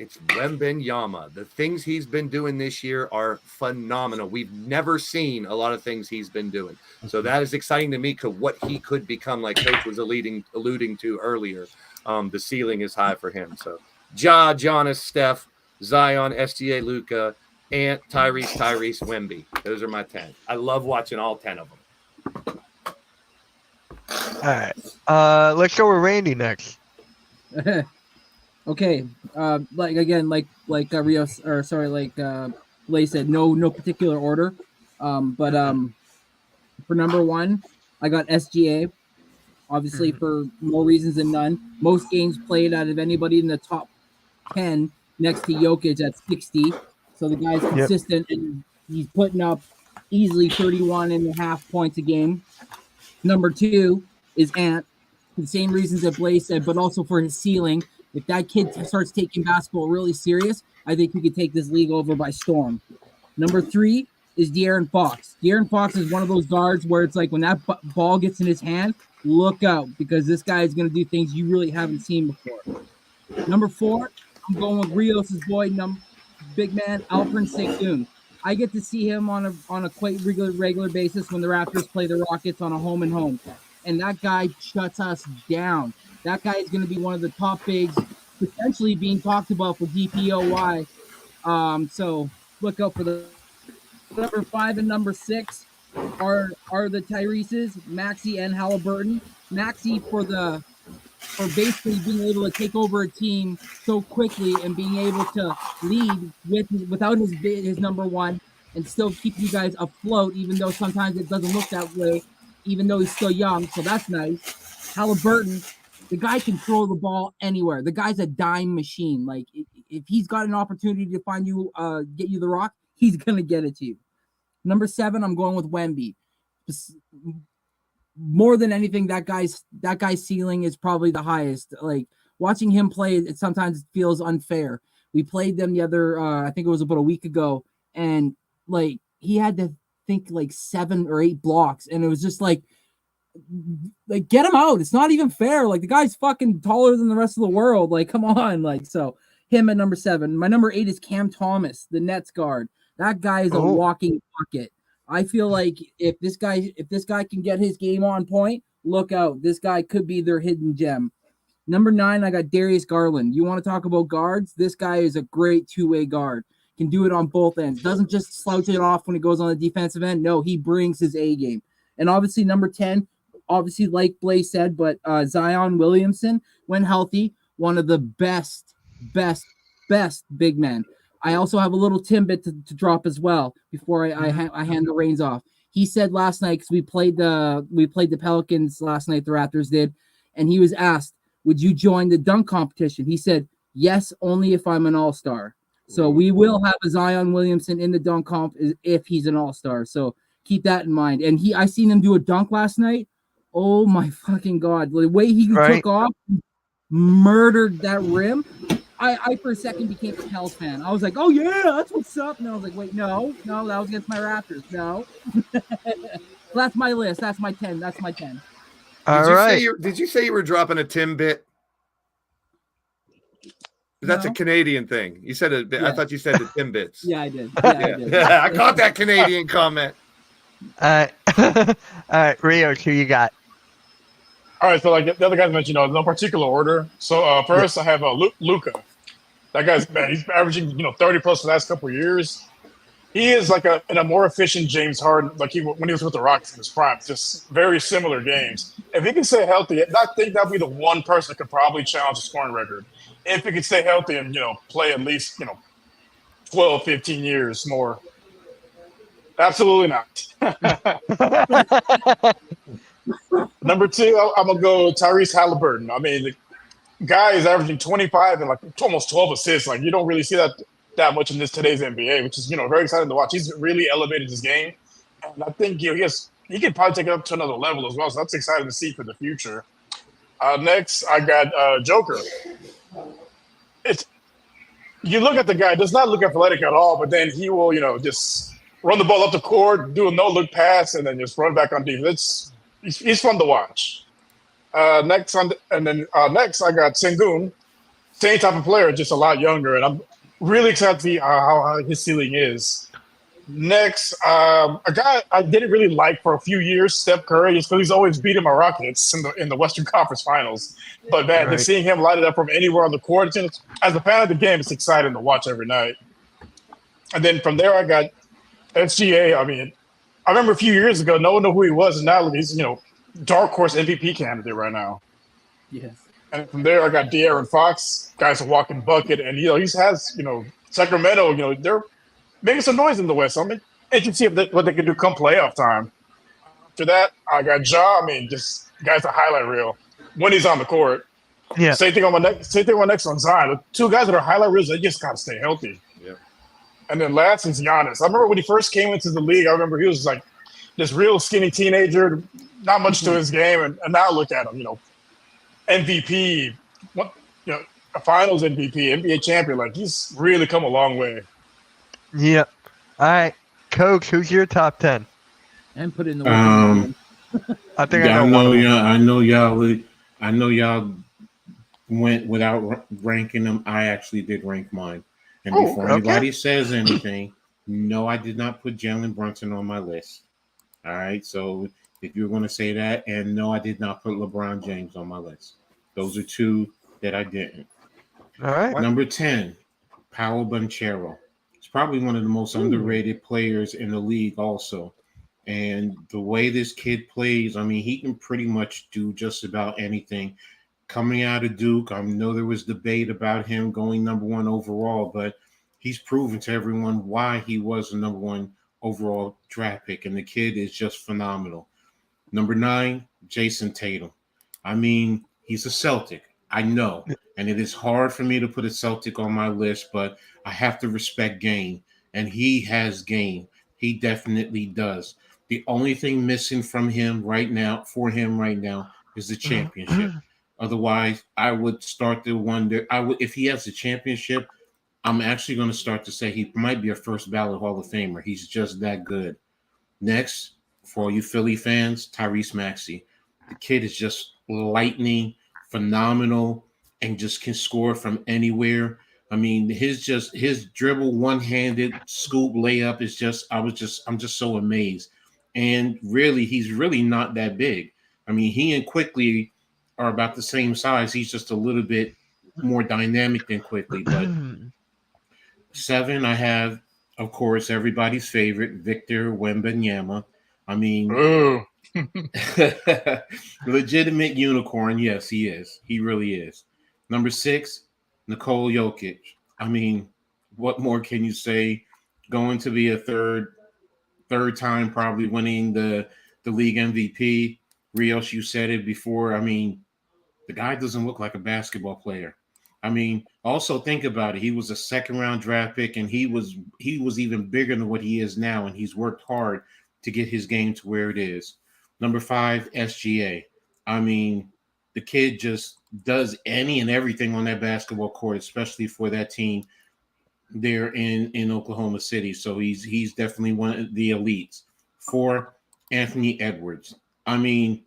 It's Wembanyama. The things he's been doing this year are phenomenal. We've never seen a lot of things he's been doing. So that is exciting to me because what he could become, like Coach was alluding to earlier. The ceiling is high for him. So Ja, Giannis, Steph, Zion, SGA, Luka, Ant, Tyrese, Wemby. Those are my 10. I love watching all 10 of them. All right. Let's go with Randy next. Okay. Blay said, no particular order. But for number 1, I got SGA. Obviously, for more reasons than none. Most games played out of anybody in the top 10 next to Jokic at 60. So the guy's consistent and he's putting up easily 31.5 points a game. Number 2 is Ant, for the same reasons that Blaze said, but also for his ceiling. If that kid starts taking basketball really serious, I think he could take this league over by storm. Number 3 is De'Aaron Fox. De'Aaron Fox is one of those guards where it's like when that ball gets in his hand, look out because this guy is going to do things you really haven't seen before. Number 4, I'm going with Rios' boy, big man, Alperen Sengun. I get to see him on a quite regular basis when the Raptors play the Rockets on a home and home. And that guy shuts us down. That guy is going to be one of the top bigs potentially being talked about for DPOY. So look out for the number 5 and number 6 are the Tyrese's, Maxey and Halliburton. Maxey for basically being able to take over a team so quickly and being able to lead without his number 1 and still keep you guys afloat, even though sometimes it doesn't look that way, even though he's still young. So that's nice. Halliburton, the guy can throw the ball anywhere. The guy's a dime machine. Like if he's got an opportunity to find you, get you the rock, he's gonna get it to you. Number 7, I'm going with Wemby. More than anything, that guy's ceiling is probably the highest. Like watching him play, it sometimes feels unfair. We played them the other, I think it was about a week ago, and like he had to think like 7 or 8 blocks, and it was just like get him out. It's not even fair. Like the guy's fucking taller than the rest of the world. Like come on. Like so, him at number 7. My number 8 is Cam Thomas, the Nets guard. That guy is a walking pocket. I feel like if this guy can get his game on point, look out. This guy could be their hidden gem. Number 9, I got Darius Garland. You want to talk about guards? This guy is a great two-way guard. Can do it on both ends. Doesn't just slouch it off when he goes on the defensive end. No, he brings his A game. And obviously number 10, obviously like Blaze said, but Zion Williamson, when healthy, one of the best big men. I also have a little tidbit to drop as well before I hand the reins off. He said last night, because we played the Pelicans last night, the Raptors did, and he was asked, would you join the dunk competition? He said, yes, only if I'm an all-star. So we will have a Zion Williamson in the dunk comp if he's an all-star. So keep that in mind. And I seen him do a dunk last night. Oh my fucking God. The way he took off, murdered that rim. I for a second became a Pels fan. I was like, oh yeah, that's what's up. And I was like, wait, no, that was against my Raptors. No. That's my list. That's my 10. All right. Did you say you were dropping a Timbit? That's a Canadian thing. You said it. Yeah. I thought you said the Timbits. Yeah, I did. I did. I caught that Canadian comment. All right, Rio, who you got? All right, so like the other guys mentioned, no particular order. So first I have Luka. That guy's man, he's averaging 30 plus the last couple of years. He is like a more efficient James Harden, like when he was with the Rockets in his prime. Just very similar games. If he can stay healthy, I think that'd be the one person that could probably challenge the scoring record. If he could stay healthy and play at least 12, 15 years more. Absolutely not. Number 2, I'm gonna go Tyrese Halliburton. I mean, the guy is averaging 25 and like almost 12 assists. Like you don't really see that much in today's NBA, which is very exciting to watch. He's really elevated his game, and I think he can probably take it up to another level as well. So that's exciting to see for the future. Next, I got Joker. You look at the guy; does not look athletic at all, but then he will just run the ball up the court, do a no-look pass, and then just run back on defense. He's fun to watch. Next I got Sengun. same type of player, just a lot younger, and I'm really excited to see how his ceiling is. Next, a guy I didn't really like for a few years, Steph Curry, just because he's always beating my Rockets in the Western Conference Finals. But man, Right. just seeing him light it up from anywhere on the court, as a fan of the game, it's exciting to watch every night. And then from there, I got SGA. I mean, I remember a few years ago, no one knew who he was, and now he's dark horse MVP candidate right now. Yes. And from there, I got De'Aaron Fox, guy's a walking bucket, and he has Sacramento, they're making some noise in the West. I'm interested to see what they can do come playoff time. After that, I got Ja. I mean, just guy's a highlight reel when he's on the court. Yeah. Same thing on my next on Zion. The two guys that are highlight reels, they just gotta stay healthy. Yeah. And then last is Giannis. I remember when he first came into the league. I remember he was like this real skinny teenager, not much to his game, and now look at him. MVP, a Finals MVP, NBA champion. Like he's really come a long way. Yeah. All right, Coach, who's your top 10? And put it in the I think Yeah, I know one. I know y'all went without ranking them. I actually did rank mine. And before anybody says anything, no, I did not put Jalen Brunson on my list. All right. So if you're going to say that, and no, I did not put LeBron James on my list. Those are two that I didn't. All right. Number 10, Paolo Banchero. He's probably one of the most underrated players in the league also. And the way this kid plays, I mean, he can pretty much do just about anything. Coming out of Duke, I know there was debate about him going number 1 overall, but he's proven to everyone why he was the number 1 overall draft pick. And the kid is just phenomenal. Number 9, Jason Tatum. I mean, he's a Celtic. I know. And it is hard for me to put a Celtic on my list, but I have to respect game. And he has game. He definitely does. The only thing missing from him right now, is the championship. Otherwise, I would start to wonder. If he has a championship, I'm actually going to start to say he might be a first ballot Hall of Famer. He's just that good. Next, for all you Philly fans, Tyrese Maxey. The kid is just lightning, phenomenal, and just can score from anywhere. I mean, his dribble, one-handed scoop layup is I'm just so amazed. And really, he's really not that big. I mean, he and Quickly are about the same size. He's just a little bit more dynamic than Quickly. But 7, I have, of course, everybody's favorite, Victor Wembanyama. I mean, legitimate unicorn. Yes, he is. He really is. Number 6, Nikola Jokic. I mean, what more can you say? Going to be a third time probably winning the league MVP. Rios, you said it before. I mean, the guy doesn't look like a basketball player. I mean, also think about it. He was a second-round draft pick, and he was even bigger than what he is now, and he's worked hard to get his game to where it is. Number 5, SGA. I mean, the kid just does any and everything on that basketball court, especially for that team there in Oklahoma City. So he's definitely one of the elites. 4, Anthony Edwards. I mean,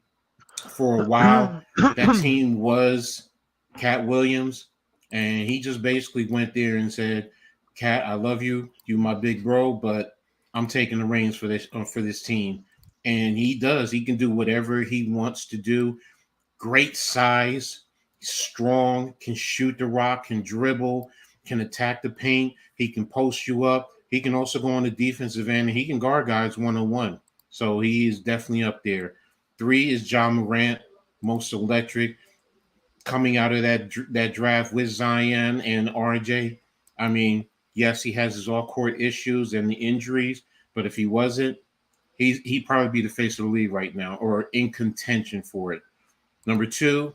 for a while, that team was Cat Williams, and he just basically went there and said, Cat, I love you. You my big bro, but I'm taking the reins for this team. And he does. He can do whatever he wants to do. Great size, strong, can shoot the rock, can dribble, can attack the paint. He can post you up. He can also go on the defensive end, and he can guard guys one-on-one. So he is definitely up there. 3 is John Morant, most electric, coming out of that draft with Zion and RJ. I mean, yes, he has his all-court issues and the injuries, but if he wasn't, he'd probably be the face of the league right now or in contention for it. Number 2,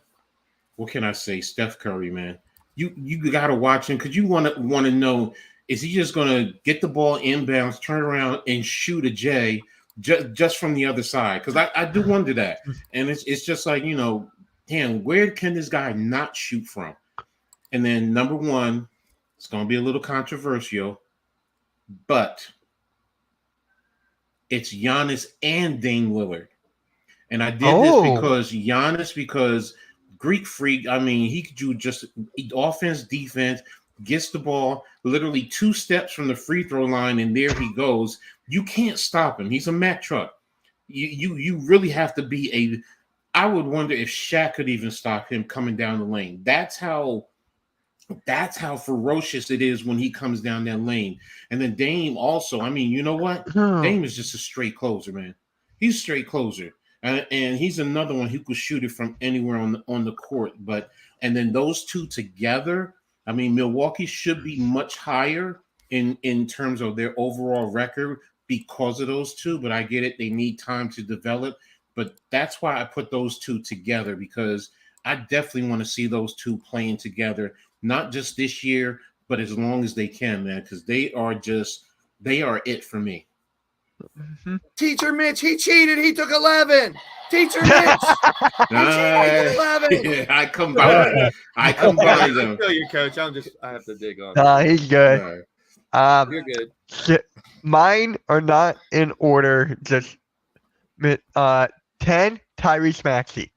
what can I say? Steph Curry, man. You got to watch him because you want to know, is he just going to get the ball inbounds, turn around, and shoot a J just from the other side? Because I do wonder that. And it's just like, damn, where can this guy not shoot from? And then number 1, it's going to be a little controversial, but it's Giannis and Dame Lillard. And I did this because Greek freak. I mean, he could do just offense, defense, gets the ball literally 2 steps from the free throw line, and there he goes. You can't stop him. He's a Mack truck. You really have to be a. I would wonder if Shaq could even stop him coming down the lane. That's how ferocious it is when he comes down that lane. And then Dame also. I mean, you know what? Dame is just a straight closer, man. He's a straight closer. And he's another one who could shoot it from anywhere on the court. And then those two together, I mean, Milwaukee should be much higher in terms of their overall record because of those two. But I get it; they need time to develop. But that's why I put those two together, because I definitely want to see those two playing together, not just this year, but as long as they can, man. Because they are it for me. Mm-hmm. Teacher Mitch, he cheated. He took 11. Teacher Mitch, he cheated. 11. I combined them. I feel you, Coach. I have to dig on. He's good. You're good. Mine are not in order. Just 10, Tyrese Maxey.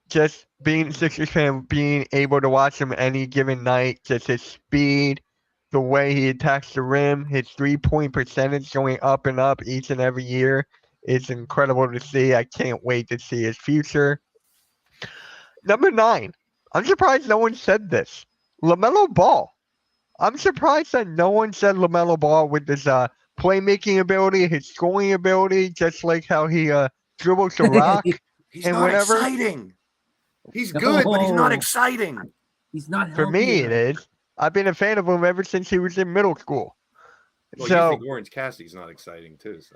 Just being a Sixers fan, being able to watch him any given night, just his speed, the way he attacks the rim, his 3-point percentage going up and up each and every year is incredible to see. I can't wait to see his future. Number 9. I'm surprised no one said this. LaMelo Ball. I'm surprised that no one said LaMelo Ball with his playmaking ability, his scoring ability, just like how he dribbles the rock. He's and not whenever, exciting. He's good, but he's not exciting. He's not for me, healthy it enough. is. I've been a fan of him ever since he was in middle school. Well, So, you think Orange Cassidy's not exciting too, so.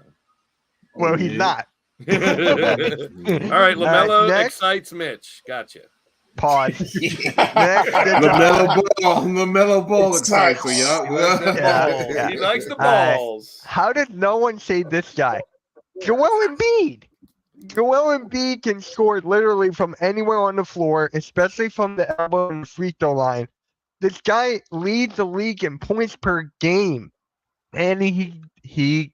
well, he's not. All right, LaMelo next. excites Mitch. Gotcha. Pause. Next is, LaMelo Ball excites me. Yeah. He likes the All right. balls. How did no one say this guy? Joel Embiid. Joel Embiid can score literally from anywhere on the floor, especially from the elbow and free throw line. This guy leads the league in points per game. And he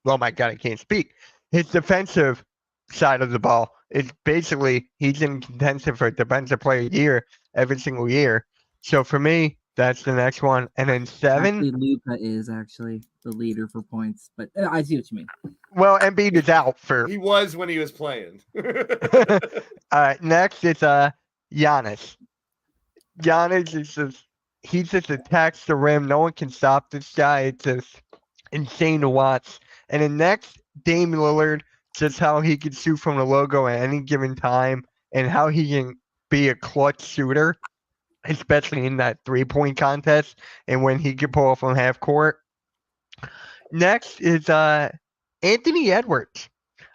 oh my God, I can't speak. His defensive side of the ball is basically, he's in contention for defensive player of the year every single year. So for me, that's the next one. And then 7. Actually, Luka is actually the leader for points, but I see what you mean. Well, Embiid is out for. He was when he was playing. Next is Giannis. Giannis is he just attacks the rim. No one can stop this guy. It's just insane to watch. And then next, Dame Lillard, just how he can shoot from the logo at any given time and how he can be a clutch shooter, especially in that 3-point contest and when he can pull off on half court. Next is Anthony Edwards.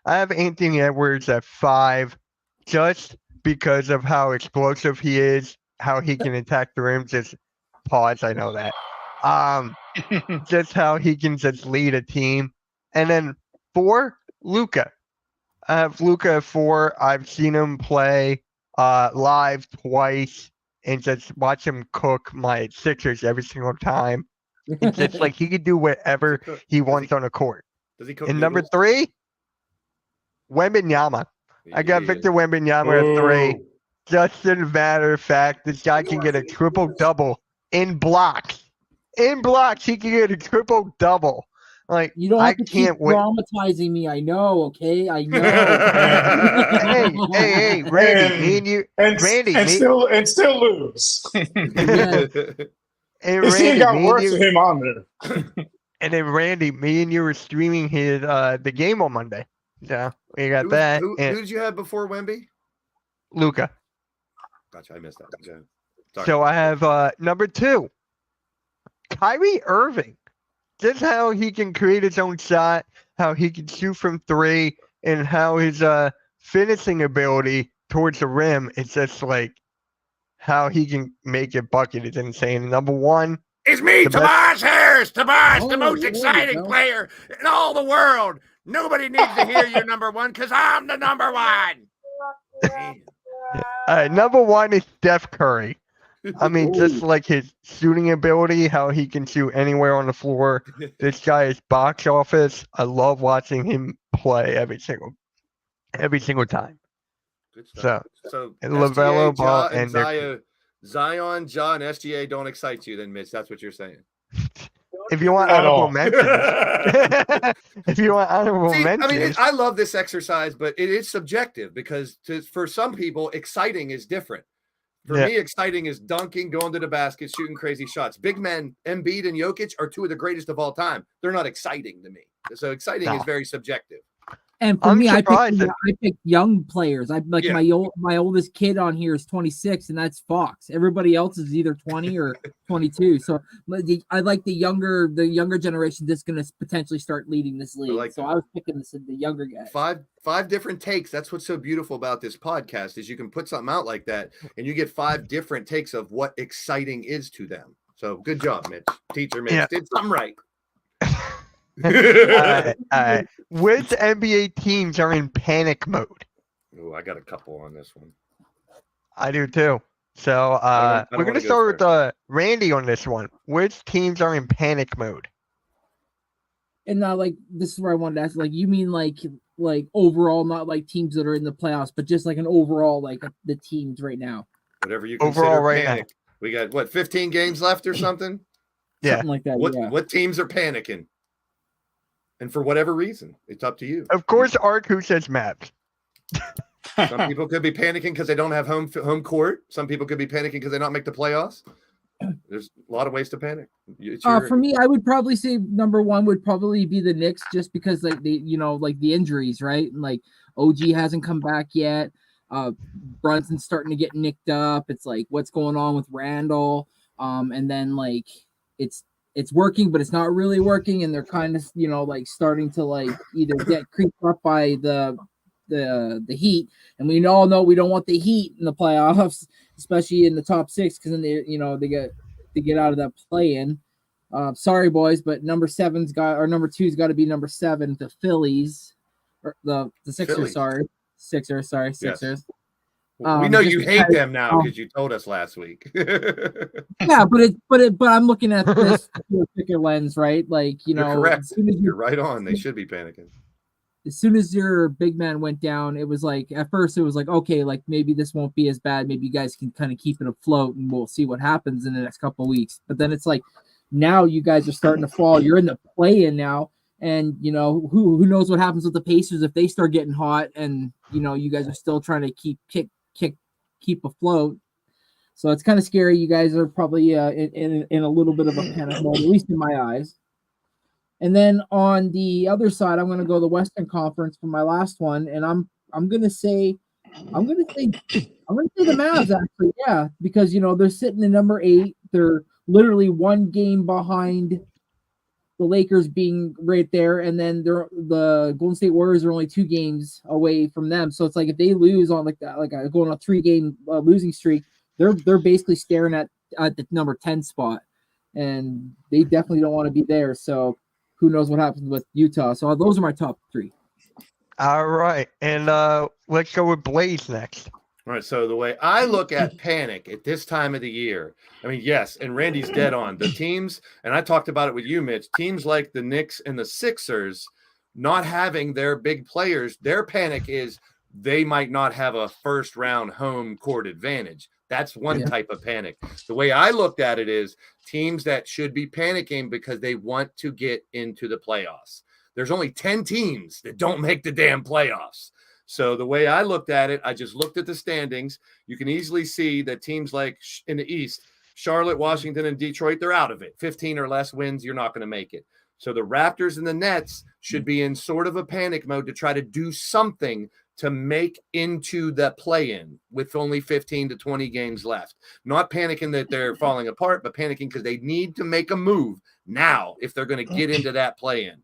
I have Anthony Edwards at 5 just because of how explosive he is, how he can attack the rim. Just pause, I know that. Just how he can just lead a team. And then 4, Luka. I have Luka at 4. I've seen him play live twice and just watch him cook my Sixers every single time. It's just like he could do whatever he wants on the court. Does he cook And number noodles? 3, Wembanyama. I got Yeah. Victor Wembanyama at 3. Just as a matter of fact, this guy can get a triple-double in blocks. In blocks, he can get a triple-double. Like, You don't I have to can't keep wait. dramatizing me. I know, okay? I know. Hey, Randy, me and you, Randy, and me- still lose. and This thing Randy, got me and worse you, with him on there. and then Randy, me and you were streaming his the game on Monday. So we got Who that. who And did you have before Wemby? Luca. Gotcha, I missed that. Okay. Sorry. So I have number 2, Kyrie Irving. Just how he can create his own shot, how he can shoot from 3, and how his finishing ability towards the rim is just like how he can make it bucket is insane. Number 1, It's me, The Tobias Harris. Tobias, the Oh, most there you exciting go. player in all the world. Nobody needs to hear you number 1 because I'm the number 1. number 1 is Steph Curry. I mean, just like his shooting ability, how he can shoot anywhere on the floor. This guy is box office. I love watching him play every single time. Good stuff. So, So and LaMelo SGA, Ball Ja, and and Zion, Ja, and SGA don't excite you, then, Mitch. That's what you're saying. if you want At honorable all. mentions, if you want honorable See, I mentions, mean, I love this exercise, but it is subjective because for some people, exciting is different. For Yeah. me, exciting is dunking, going to the basket, shooting crazy shots. Big men, Embiid and Jokic, are two of the greatest of all time. They're not exciting to me. So exciting No. is very subjective. And for I'm me, surprised that- I picked young players. I like Yeah. my oldest kid on here is 26, and that's Fox. Everybody else is either 20 or 22. So I like the younger generation that's going to potentially start leading this league. like so that. I was picking the younger guy. Five different takes. That's what's so beautiful about this podcast is you can put something out like that and you get 5 different takes of what exciting is to them. So good job, Mitch. Teacher Mitch did something right. all right. Which NBA teams are in panic mode? Oh, I got a couple on this one. I do too. So I don't we're gonna wanna go start with Randy on this one. Which teams are in panic mode? And now, like, this is where I wanted to ask, like, you mean like overall, not like teams that are in the playoffs, but just like an overall, like the teams right now, Whatever you consider Overall right panic. We got what, 15 games left or something? Yeah. something like that. What teams are panicking? And for whatever reason, it's up to you. Of course, Ark, who says Mavs. Some people could be panicking because they don't have home court. Some people could be panicking because they don't make the playoffs. There's a lot of ways to panic. For me, I would probably say number one would probably be the Knicks, just because like the injuries, right? And like OG hasn't come back yet. Brunson's starting to get nicked up. It's like what's going on with Randall. And then like it's working, but it's not really working, and they're kind of like starting to like either get creeped up by the Heat, and we all know we don't want the Heat in the playoffs, especially in the top 6, because then they get out of that play-in. Sorry, boys, but number 2's got to be number 7, the Phillies, or the Sixers. Phillies. Sixers. Yes. We know you hate them now because you told us last week. Yeah, but I'm looking at this through a thicker lens, right? Like You're correct. as soon as You're right on. They should be panicking. as soon as your big man went down, it was like at first it was like, okay, like maybe this won't be as bad. Maybe you guys can kind of keep it afloat, and we'll see what happens in the next couple of weeks. But then it's like now you guys are starting to fall. You're in the play-in now, and who knows what happens with the Pacers if they start getting hot, and you guys are still trying to keep afloat. So it's kind of scary. You guys are probably in a little bit of a panic mode, at least in my eyes. And then on the other side, I'm going to go the Western Conference for my last one, and I'm going to say the Mavs actually, yeah, because they're sitting in number 8. They're literally one game behind the Lakers being right there, and then the Golden State Warriors are only 2 games away from them. So it's like if they lose on going on a 3-game losing streak, they're basically staring at the number 10 spot, and they definitely don't want to be there. So who knows what happens with Utah? So those are my top 3. All right, and let's go with Blaze next. All right, so the way I look at panic at this time of the year, I mean, yes, and Randy's dead on. The teams, and I talked about it with you, Mitch, teams like the Knicks and the Sixers not having their big players, their panic is they might not have a first-round home court advantage. That's one type of panic. The way I looked at it is teams that should be panicking because they want to get into the playoffs. There's only 10 teams that don't make the damn playoffs. So the way I looked at it, I just looked at the standings. You can easily see that teams like in the East, Charlotte, Washington, and Detroit, they're out of it. 15 or less wins, you're not going to make it. So the Raptors and the Nets should be in sort of a panic mode to try to do something to make into the play-in with only 15 to 20 games left. Not panicking that they're falling apart, but panicking because they need to make a move now if they're going to get into that play-in.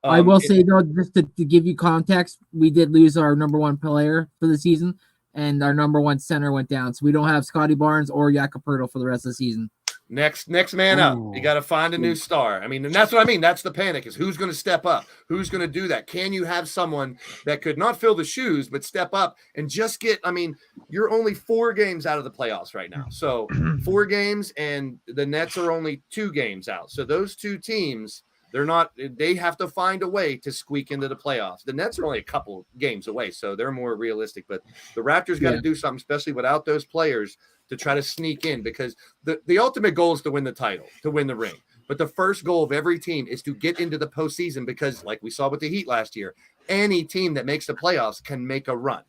I will say, though, just to give you context, we did lose our number 1 player for the season, and our number 1 center went down. So we don't have Scotty Barnes or Jakob Poeltl for the rest of the season. Next man up. You got to find a new star. I mean, and that's what I mean. That's the panic, is who's going to step up? Who's going to do that? Can you have someone that could not fill the shoes, but step up and just get, I mean, you're only 4 games out of the playoffs right now. So 4 games, and the Nets are only 2 games out. So those 2 teams They're not. They have to find a way to squeak into the playoffs. The Nets are only a couple games away, so they're more realistic. But the Raptors got to do something, especially without those players, to try to sneak in, because the ultimate goal is to win the title, to win the ring. But the first goal of every team is to get into the postseason, because, like we saw with the Heat last year, any team that makes the playoffs can make a run.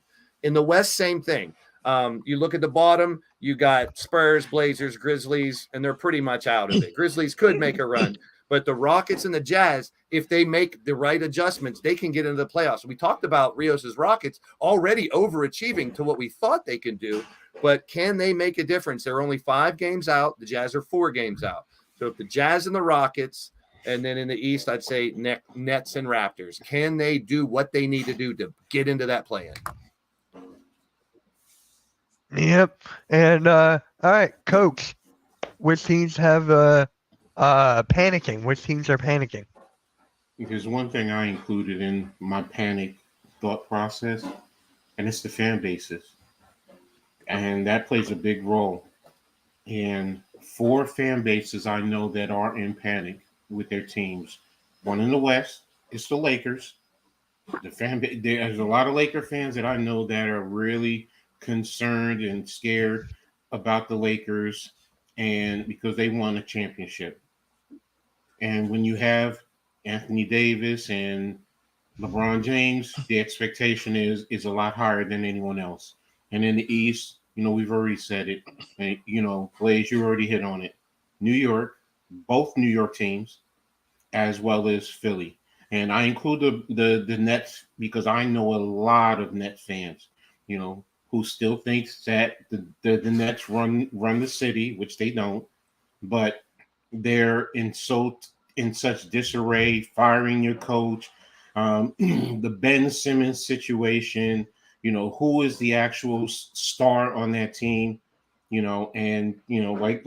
In the West, same thing. You look at the bottom, you got Spurs, Blazers, Grizzlies, and they're pretty much out of it. Grizzlies could make a run. But the Rockets and the Jazz, if they make the right adjustments, they can get into the playoffs. We talked about Rios' Rockets already overachieving to what we thought they can do, but can they make a difference? They're only 5 games out. The Jazz are 4 games out. So if the Jazz and the Rockets, and then in the East, I'd say Nets and Raptors, can they do what they need to do to get into that play-in? Yep. And all right, Coach, which teams have panicking? Which teams are panicking? There's one thing I included in my panic thought process, and it's the fan bases. And that plays a big role. And 4 fan bases I know that are in panic with their teams. One in the West is the Lakers. There's a lot of Laker fans that I know that are really concerned and scared about the Lakers, and because they won a championship. And when you have Anthony Davis and LeBron James, the expectation is a lot higher than anyone else. And in the East, we've already said it. And, Blaze, you already hit on it. New York, both New York teams, as well as Philly. And I include the Nets because I know a lot of Nets fans, who still thinks that the Nets run the city, which they don't, but they're in such disarray, firing your coach, the Ben Simmons situation, who is the actual star on that team, and like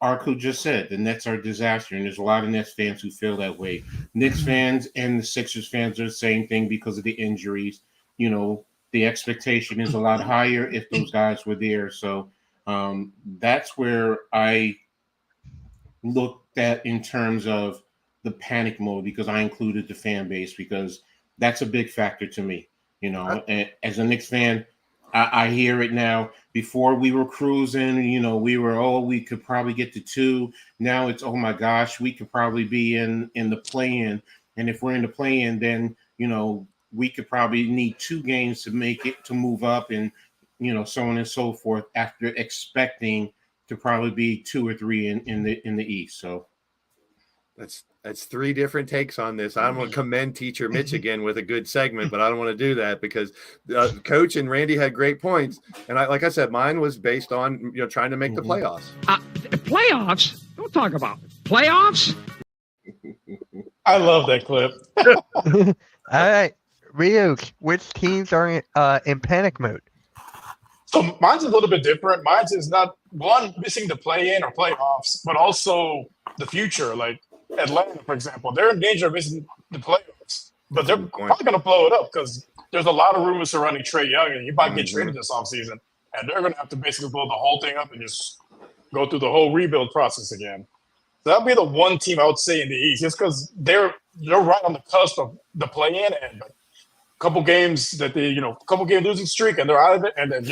Arku just said, the Nets are a disaster, and there's a lot of Nets fans who feel that way. Knicks fans and the Sixers fans are the same thing because of the injuries. The expectation is a lot higher if those guys were there. So that's where I looked at in terms of the panic mode, because I included the fan base, because that's a big factor to me. And as a Knicks fan, I hear it now. Before we were cruising, we could probably get to 2. Now it's, oh my gosh, we could probably be in the play-in. And if we're in the play-in, then, we could probably need 2 games to make it, to move up, and, so on and so forth, after expecting to probably be 2 or 3 in the East. So that's 3 different takes on this. I'm going to commend Teacher Mitch again with a good segment, but I don't want to do that because Coach and Randy had great points. And like I said, mine was based on, trying to make the playoffs. Playoffs? Don't talk about it. Playoffs? I love that clip. All right, Rios, which teams are in panic mode? So mine's a little bit different. Mine's is not one missing the play-in or playoffs, but also the future. Like Atlanta, for example, they're in danger of missing the playoffs, but they're probably going to blow it up because there's a lot of rumors surrounding Trae Young, and he might get traded this offseason, and they're going to have to basically blow the whole thing up and just go through the whole rebuild process again. So that'd be the one team I would say in the East, just because they're right on the cusp of the play-in and couple games that they, couple game losing streak, and they're out of it, and then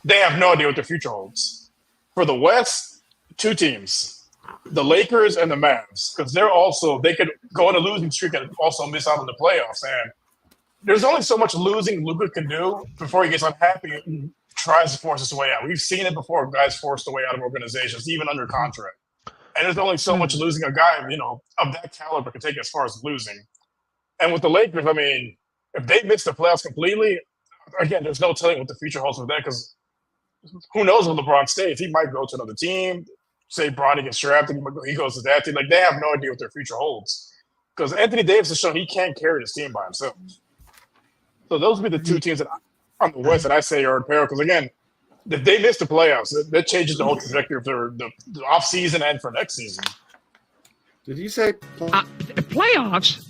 they have no idea what their future holds. For the West, 2 teams, the Lakers and the Mavs, because they could go on a losing streak and also miss out on the playoffs. And there's only so much losing Luka can do before he gets unhappy and tries to force his way out. We've seen it before, guys forced their way out of organizations, even under contract. And there's only so much losing a guy, of that caliber can take as far as losing. And with the Lakers, if they miss the playoffs completely, again, there's no telling what the future holds for that, because who knows when LeBron stays. He might go to another team. Say Bronny gets drafted, he goes to that team. Like, they have no idea what their future holds, because Anthony Davis has shown he can't carry this team by himself. So those would be the 2 teams that on the West that I say are in peril, because, again, if they miss the playoffs, that changes the whole trajectory of the offseason and for next season. Did you say playoffs?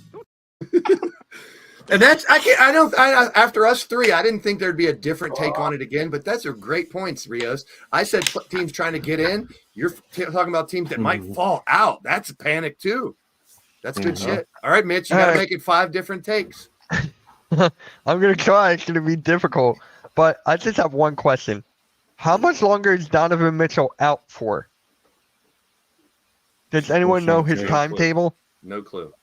And that's after us three, I didn't think there'd be a different take on it again, but that's a great points, Rios. I said teams trying to get in. You're talking about teams that might fall out. That's a panic too. That's good shit. All right, Mitch, you got to make it 5 different takes. I'm going to try. It's going to be difficult, but I just have one question. How much longer is Donovan Mitchell out for? Does anyone know his timetable? No clue.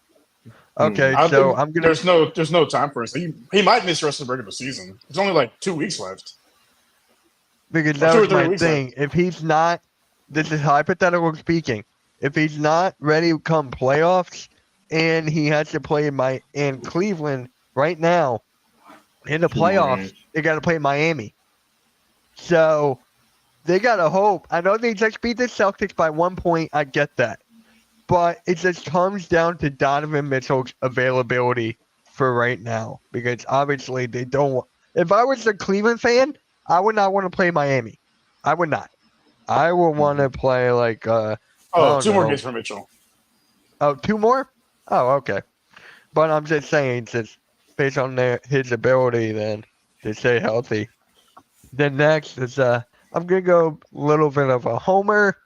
Okay, so I'm gonna. There's no time for us. He might miss the rest of the regular season. It's only like 2 weeks left. Because that was my thing. If he's not, this is hypothetical speaking. If he's not ready to come playoffs, and he has to play in Cleveland right now, in the playoffs, they got to play Miami. So they got to hope. I know they just beat the Celtics by 1 point. I get that. But it just comes down to Donovan Mitchell's availability for right now. Because obviously they don't. If I was a Cleveland fan, I would not want to play Miami. I would not. I would want to play like. 2 more games for Mitchell. Oh, 2 more? Oh, okay. But I'm just saying, just based on his ability, then to stay healthy. Then next is I'm gonna go a little bit of a homer.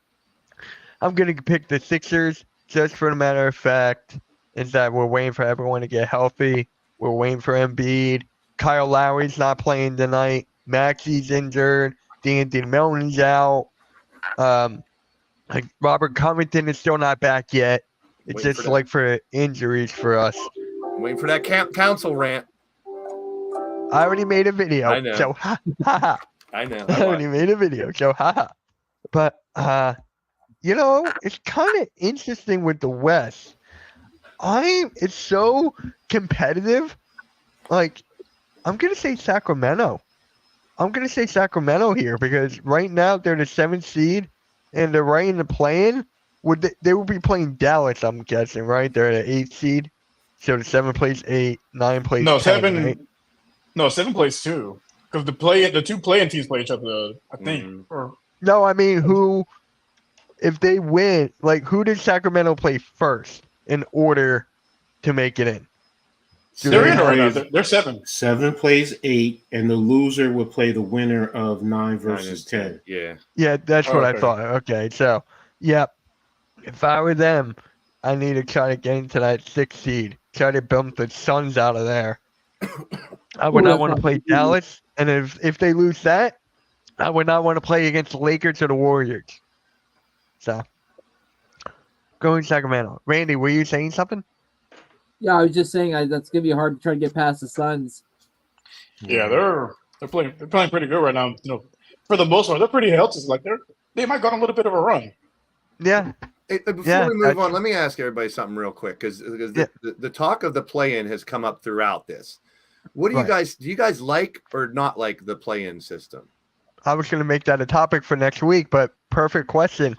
I'm going to pick the Sixers just for the matter of fact is that we're waiting for everyone to get healthy. We're waiting for Embiid. Kyle Lowry's not playing tonight. Maxi's injured. D'Anthony Melton's out. Robert Covington is still not back yet. It's just like for injuries for us. I'm waiting for that council rant. I already made a video. I know. So, I know. I already made a video. So, But, it's kind of interesting with the West. It's so competitive. Like, I'm going to say Sacramento. I'm going to say Sacramento here because right now they're the 7th seed and they're right in the play-in. They would be playing Dallas, I'm guessing, right? They're the 8th seed. So the 7 plays 8, 9 plays 10. 7. Right? No, 7 plays 2. Because the 2 play-in teams play each other, I think. No, I mean, if they win, like, who did Sacramento play first in order to make it in? They're in right now. They're 7. 7 plays 8, and the loser would play the winner of 9 versus 10. Yeah. Yeah, that's what I thought. Okay, so, yep. If I were them, I need to try to get into that 6th seed. Try to bump the Suns out of there. I would not want to play Dallas, and if they lose that, I would not want to play against the Lakers or the Warriors. So, going Sacramento. Randy, were you saying something? Yeah, I was just saying that's gonna be hard to try to get past the Suns. Yeah, they're playing pretty good right now. For the most part, they're pretty healthy. Like they might go on a little bit of a run. Yeah. Hey, before we move on, let me ask everybody something real quick because the talk of the play-in has come up throughout this. What do you guys like or not like the play-in system? I was going to make that a topic for next week, but perfect question.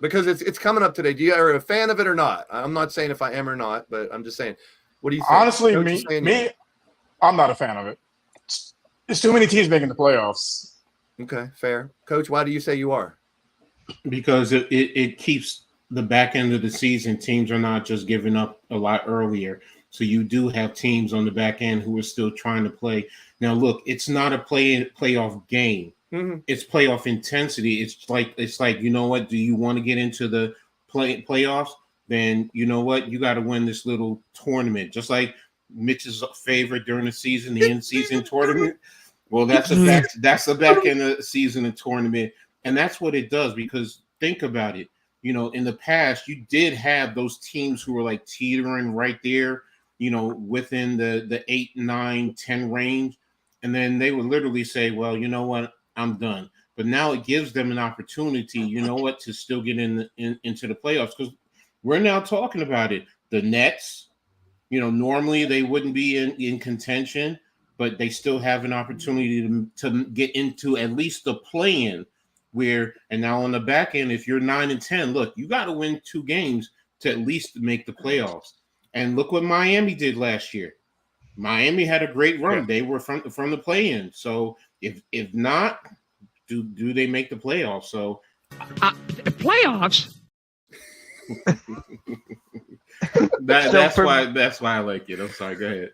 Because it's coming up today. Are you a fan of it or not? I'm not saying if I am or not, but I'm just saying. What do you think? Honestly, me, I'm not a fan of it. It's too many teams making the playoffs. Okay, fair. Coach, why do you say you are? Because it keeps the back end of the season. Teams are not just giving up a lot earlier. So you do have teams on the back end who are still trying to play. Now, look, it's not a playoff game. Mm-hmm. It's playoff intensity. It's like, you know what? Do you want to get into the playoffs? Then you know what? You got to win this little tournament. Just like Mitch's favorite during the season, the in-season tournament. Well, that's the back end of the season and tournament. And that's what it does, because think about it. In the past, you did have those teams who were like teetering right there, within the 8, 9, 10 range. And then they would literally say, well, you know what? I'm done. But now it gives them an opportunity, to still get into the playoffs, because we're now talking about it. The Nets, normally they wouldn't be in contention, but they still have an opportunity to get into at least the play-in. And now on the back end, if you're 9 and 10, look, you got to win 2 games to at least make the playoffs. And look what Miami did last year. Miami had a great run. Yeah. They were from the play-in. So if not, do they make the playoffs? So playoffs? That's why I like it. I'm sorry. Go ahead.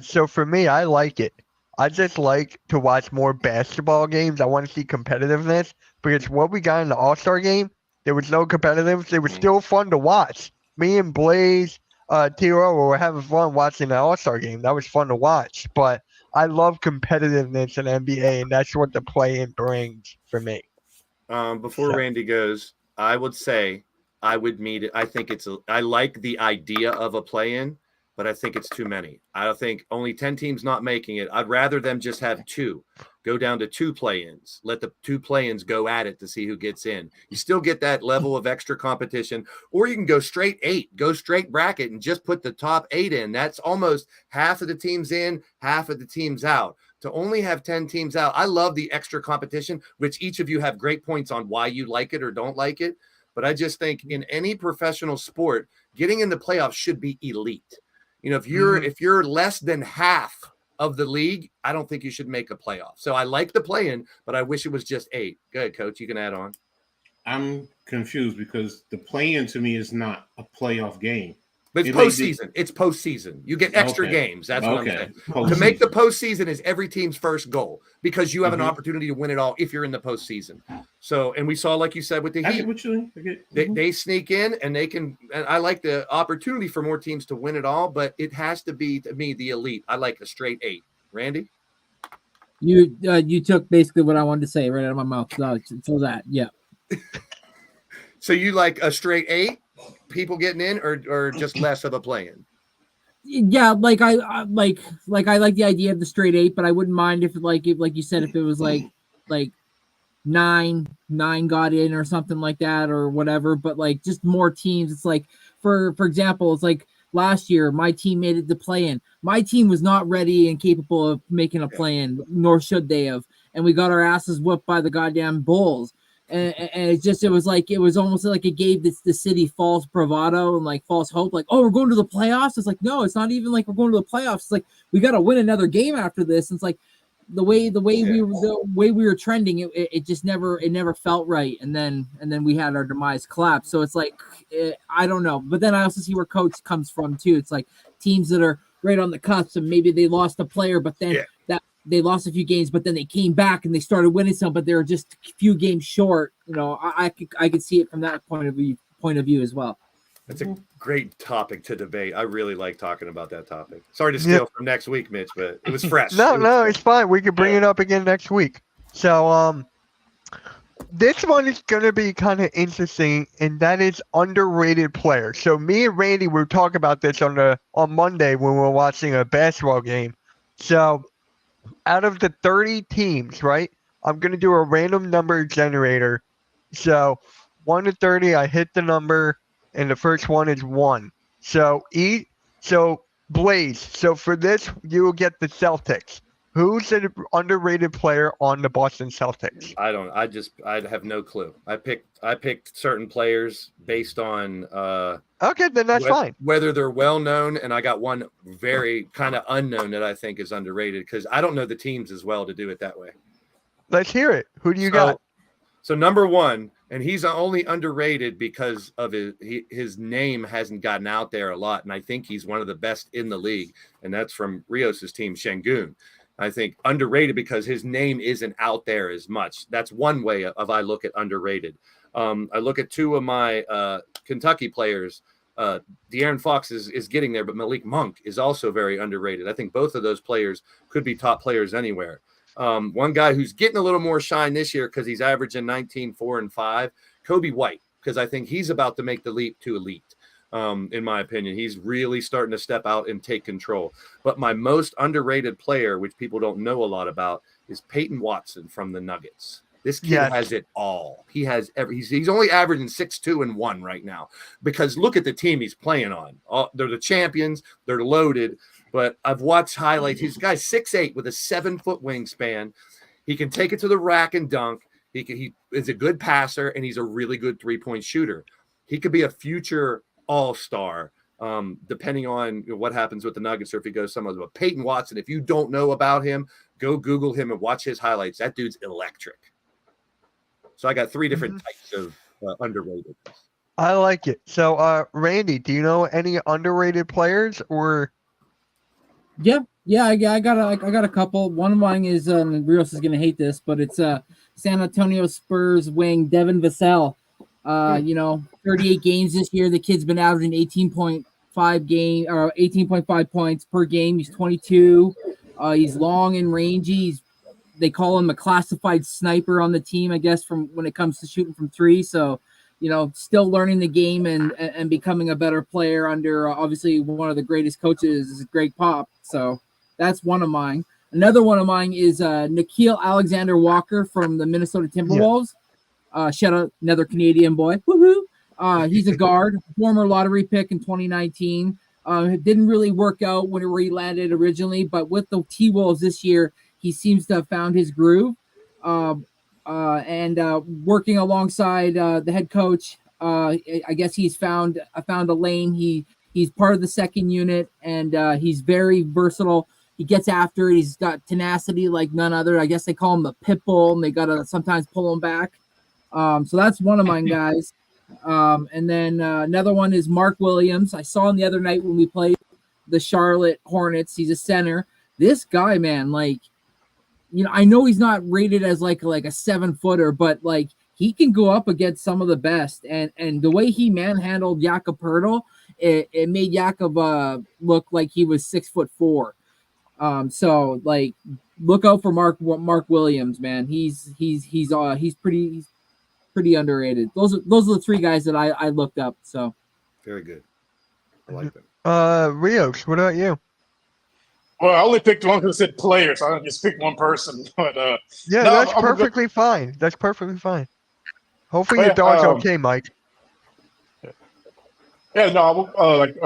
So for me, I like it. I just like to watch more basketball games. I want to see competitiveness because what we got in the All-Star game, there was no competitiveness. It was still fun to watch. Me and Blaze, T.O. were having fun watching the All-Star game. That was fun to watch. But I love competitiveness in NBA, and that's what the play-in brings for me. Before Randy goes, I would say I would meet it. I think I like the idea of a play-in, but I think it's too many. I think only 10 teams not making it. I'd rather them just have 2. Go down to 2 play-ins. Let the 2 play-ins go at it to see who gets in. You still get that level of extra competition, or you can go straight 8, go straight bracket and just put the top 8 in. That's almost half of the teams in, half of the teams out. To only have 10 teams out, I love the extra competition, which each of you have great points on why you like it or don't like it. But I just think in any professional sport, getting in the playoffs should be elite. If you're less than half of the league, I don't think you should make a playoff. So I like the play-in, but I wish it was just 8. Go ahead, Coach. You can add on. I'm confused because the play-in to me is not a playoff game. But it's postseason. It's postseason. You get extra games. That's what I'm saying. To make the postseason is every team's first goal because you have an opportunity to win it all if you're in the postseason. So, and we saw, like you said, with the Heat, they sneak in and they can. And I like the opportunity for more teams to win it all, but it has to be, to me, the elite. I like a straight 8. Randy, you took basically what I wanted to say right out of my mouth. So that, yeah. So you like a straight 8? People getting in, or just less of a play-in? Yeah, like I like the idea of the straight 8, but I wouldn't mind if like you said, if it was like 9 got in or something like that or whatever. But like just more teams. It's like for example, it's like last year my team made it to play-in. My team was not ready and capable of making a play-in, nor should they have, and we got our asses whooped by the goddamn Bulls. And it was almost like it gave the city false bravado and like false hope, like, oh, we're going to the playoffs. It's like, no, it's not even like we're going to the playoffs. It's like we got to win another game after this. And it's like the way we were trending, it just never felt right. And then we had our demise collapse. So it's like I don't know. But then I also see where Coach comes from too. It's like teams that are right on the cusp and maybe they lost a player, but then they lost a few games, but then they came back and they started winning some, but they were just a few games short. I could see it from that point of view as well. That's a great topic to debate. I really like talking about that topic. Sorry to steal from next week, Mitch, but it was fresh. It's fine. We could bring it up again next week. So this one is going to be kind of interesting, and that is underrated players. So me and Randy were talking about this on Monday when we were watching a basketball game. So out of the 30 teams, right, I'm going to do a random number generator. So 1 to 30, I hit the number, and the first one is 1. So Blaze, so for this, you will get the Celtics. Who's an underrated player on the Boston Celtics? I have no clue. I picked certain players based on okay, then that's fine. Whether they're well known, and I got one very kind of unknown that I think is underrated because I don't know the teams as well to do it that way. Let's hear it. Who do you got? So number 1, and he's only underrated because of his name hasn't gotten out there a lot, and I think he's one of the best in the league, and that's from Rios' team, Şengün. I think underrated because his name isn't out there as much. That's one way I look at underrated. I look at 2 of my Kentucky players. De'Aaron Fox is getting there, but Malik Monk is also very underrated. I think both of those players could be top players anywhere. One guy who's getting a little more shine this year because he's averaging 19, 4, and 5, Kobe White, because I think he's about to make the leap to elite. In my opinion, he's really starting to step out and take control. But my most underrated player, which people don't know a lot about, is Peyton Watson from the Nuggets. This kid has it all. He has he's only averaging 6'2" and 1 right now because look at the team he's playing on. They're the champions. They're loaded. But I've watched highlights. He's a guy 6'8" with a 7-foot wingspan. He can take it to the rack and dunk. He is a good passer, and he's a really good 3-point shooter. He could be a future all-star, depending on what happens with the Nuggets or if he goes somewhere. But Peyton Watson, if you don't know about him, go Google him and watch his highlights. That dude's electric. So I got three different types of underrated. I like it. So, Randy, do you know any underrated players or? Yeah, I got a couple. One of mine is Rios is gonna hate this, but it's San Antonio Spurs wing Devin Vassell. 38 games this year. The kid's been averaging 18.5 points per game. He's 22. He's long and rangy. They call him a classified sniper on the team, I guess, from when it comes to shooting from three. So, still learning the game and becoming a better player under obviously one of the greatest coaches, Greg Pop. So that's one of mine. Another one of mine is Nickeil Alexander-Walker from the Minnesota Timberwolves. Shout out another Canadian boy. Woohoo! He's a guard, former lottery pick in 2019. It didn't really work out where he landed originally, but with the T-Wolves this year, he seems to have found his groove. And working alongside the head coach, I guess he's found a lane. He's part of the second unit, and he's very versatile. He gets after it. He's got tenacity like none other. I guess they call him the pit bull, and they gotta sometimes pull him back. So that's one of mine guys. And then another one is Mark Williams. I saw him the other night when we played the Charlotte Hornets. He's a center. This guy, man, I know he's not rated as like a 7-footer, but he can go up against some of the best. And the way he manhandled Jakob Poeltl, it made Jakob look like he was 6'4". So look out for Mark Williams, man. He's pretty underrated. Those are the three guys that I looked up. So very good. I like them. Rios, what about you? Well, I only picked one because it said player, so I just picked one person. But yeah, no, that's perfectly fine. That's perfectly fine. Hopefully your dog's okay, Mike. Yeah, no, like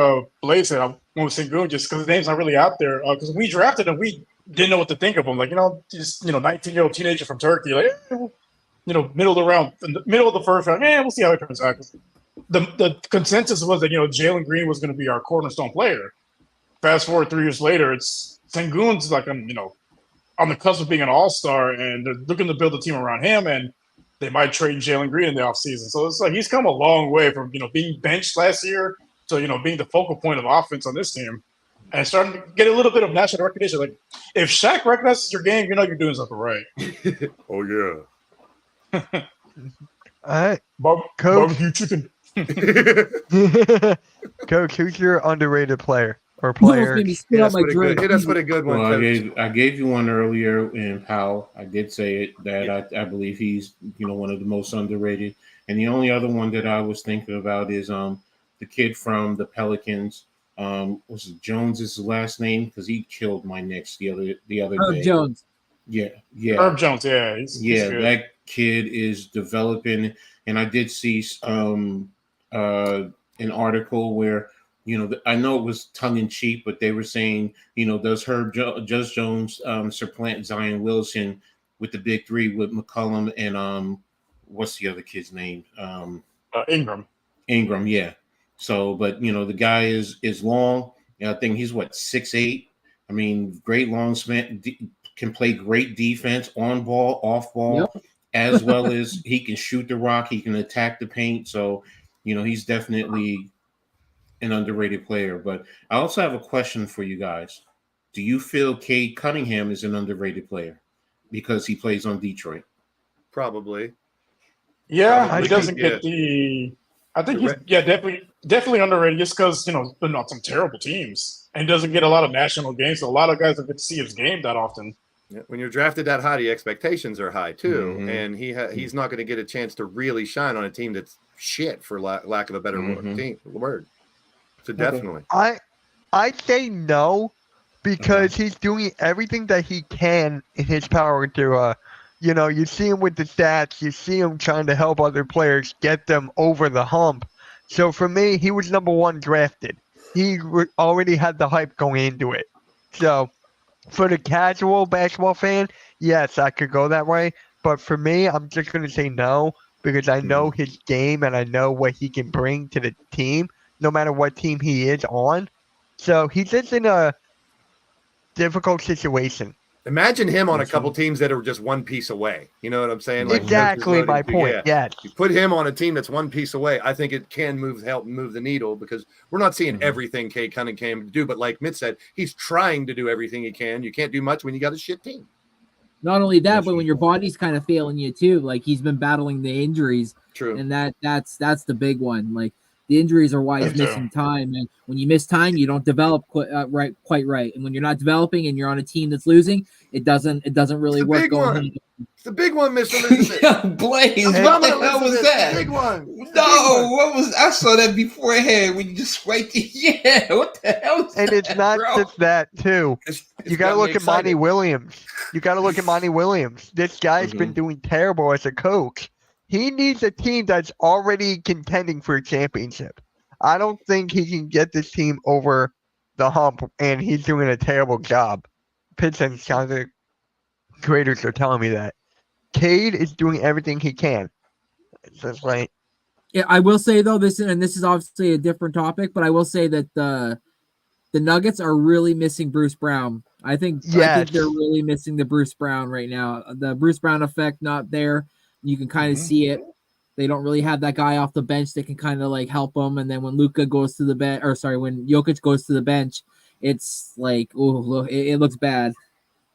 Blaze said, I went with Sengun just because his name's not really out there. Because we drafted him, we didn't know what to think of him. 19-year-old teenager from Turkey, middle of the round, middle of the first round. We'll see how it turns out. The consensus was that Jalen Green was going to be our cornerstone player. Fast forward 3 years later, it's Sengun's on the cusp of being an all-star, and they're looking to build a team around him, and they might trade Jalen Green in the offseason. So it's he's come a long way from being benched last year to being the focal point of offense on this team, and starting to get a little bit of national recognition. If Shaq recognizes your game, you're doing something right. Oh yeah. All right, Coach. Barbecue chicken. Coach, who's your underrated player or player? Hit us with a good one. Well, I gave you one earlier in Powell. I did say it that I believe he's one of the most underrated. And the only other one that I was thinking about is the kid from the Pelicans. Was it Jones is his last name? Because he killed my Knicks the other day. Jones. Yeah. Herb Jones, yeah. He's good. That kid is developing. And I did see an article where, I know it was tongue in cheek, but they were saying, does Judge Jones supplant Zion Wilson with the big three with McCollum and what's the other kid's name? Ingram. Ingram, yeah. So, but the guy is long. I think he's 6'8". I mean, great long span, can play great defense on ball, off ball. Yep. As well as he can shoot the rock, he can attack the paint. So, he's definitely an underrated player. But I also have a question for you guys. Do you feel Cade Cunningham is an underrated player because he plays on Detroit? Probably. Yeah, he doesn't get the. I think he's definitely underrated just because been on some terrible teams and doesn't get a lot of national games. So a lot of guys don't get to see his game that often. Yeah, when you're drafted that high, the expectations are high too, and he's not going to get a chance to really shine on a team that's shit, for lack of a better word. So definitely, I say no because he's doing everything that he can in his power to. You see him with the stats. You see him trying to help other players get them over the hump. So for me, he was number 1 drafted. He already had the hype going into it. So. For the casual basketball fan, yes, I could go that way. But for me, I'm just going to say no because I know his game and I know what he can bring to the team, no matter what team he is on. So he's just in a difficult situation. Imagine him on a That's couple right. teams that are just one piece away. You know what I'm saying? Like Exactly my point. Yeah. Yes. You put him on a team that's one piece away. I think it can help move the needle because we're not seeing everything Cade Cunningham can do. But like Mitch said, he's trying to do everything he can. You can't do much when you got a shit team. Not only that, That's but when right. your body's kind of failing you too, like he's been battling the injuries, True. and that's the big one. Like the injuries are why he's Me too. missing time, and when you miss time, you don't develop quite right. And when you're not developing and you're on a team that's losing, it doesn't really It's the work. big Going one. home. It's the big one, Miss Elizabeth. Yo, Blaze, I'm what the bumming hell was Elizabeth. that? The big one. It's the big No, one. what was I saw that beforehand when you just right there. Yeah, what the hell? And it's not bro? just that too. It's You got to got me look at Monty excited. Williams. You got to look at Monty Williams. This guy's been doing terrible as a coach. He needs a team that's already contending for a championship. I don't think he can get this team over the hump, and he's doing a terrible job. Pistons content creators are telling me that. Cade is doing everything he can. It's just like, Yeah, I will say though, this is obviously a different topic, but I will say that the Nuggets are really missing Bruce Brown. I think Yes. they're really missing the Bruce Brown right now. The Bruce Brown effect not there. You can kind of see it. They don't really have that guy off the bench that can kind of like help them. And then when Luka goes to the bench, when Jokic goes to the bench, it's like, oh, look, it looks bad.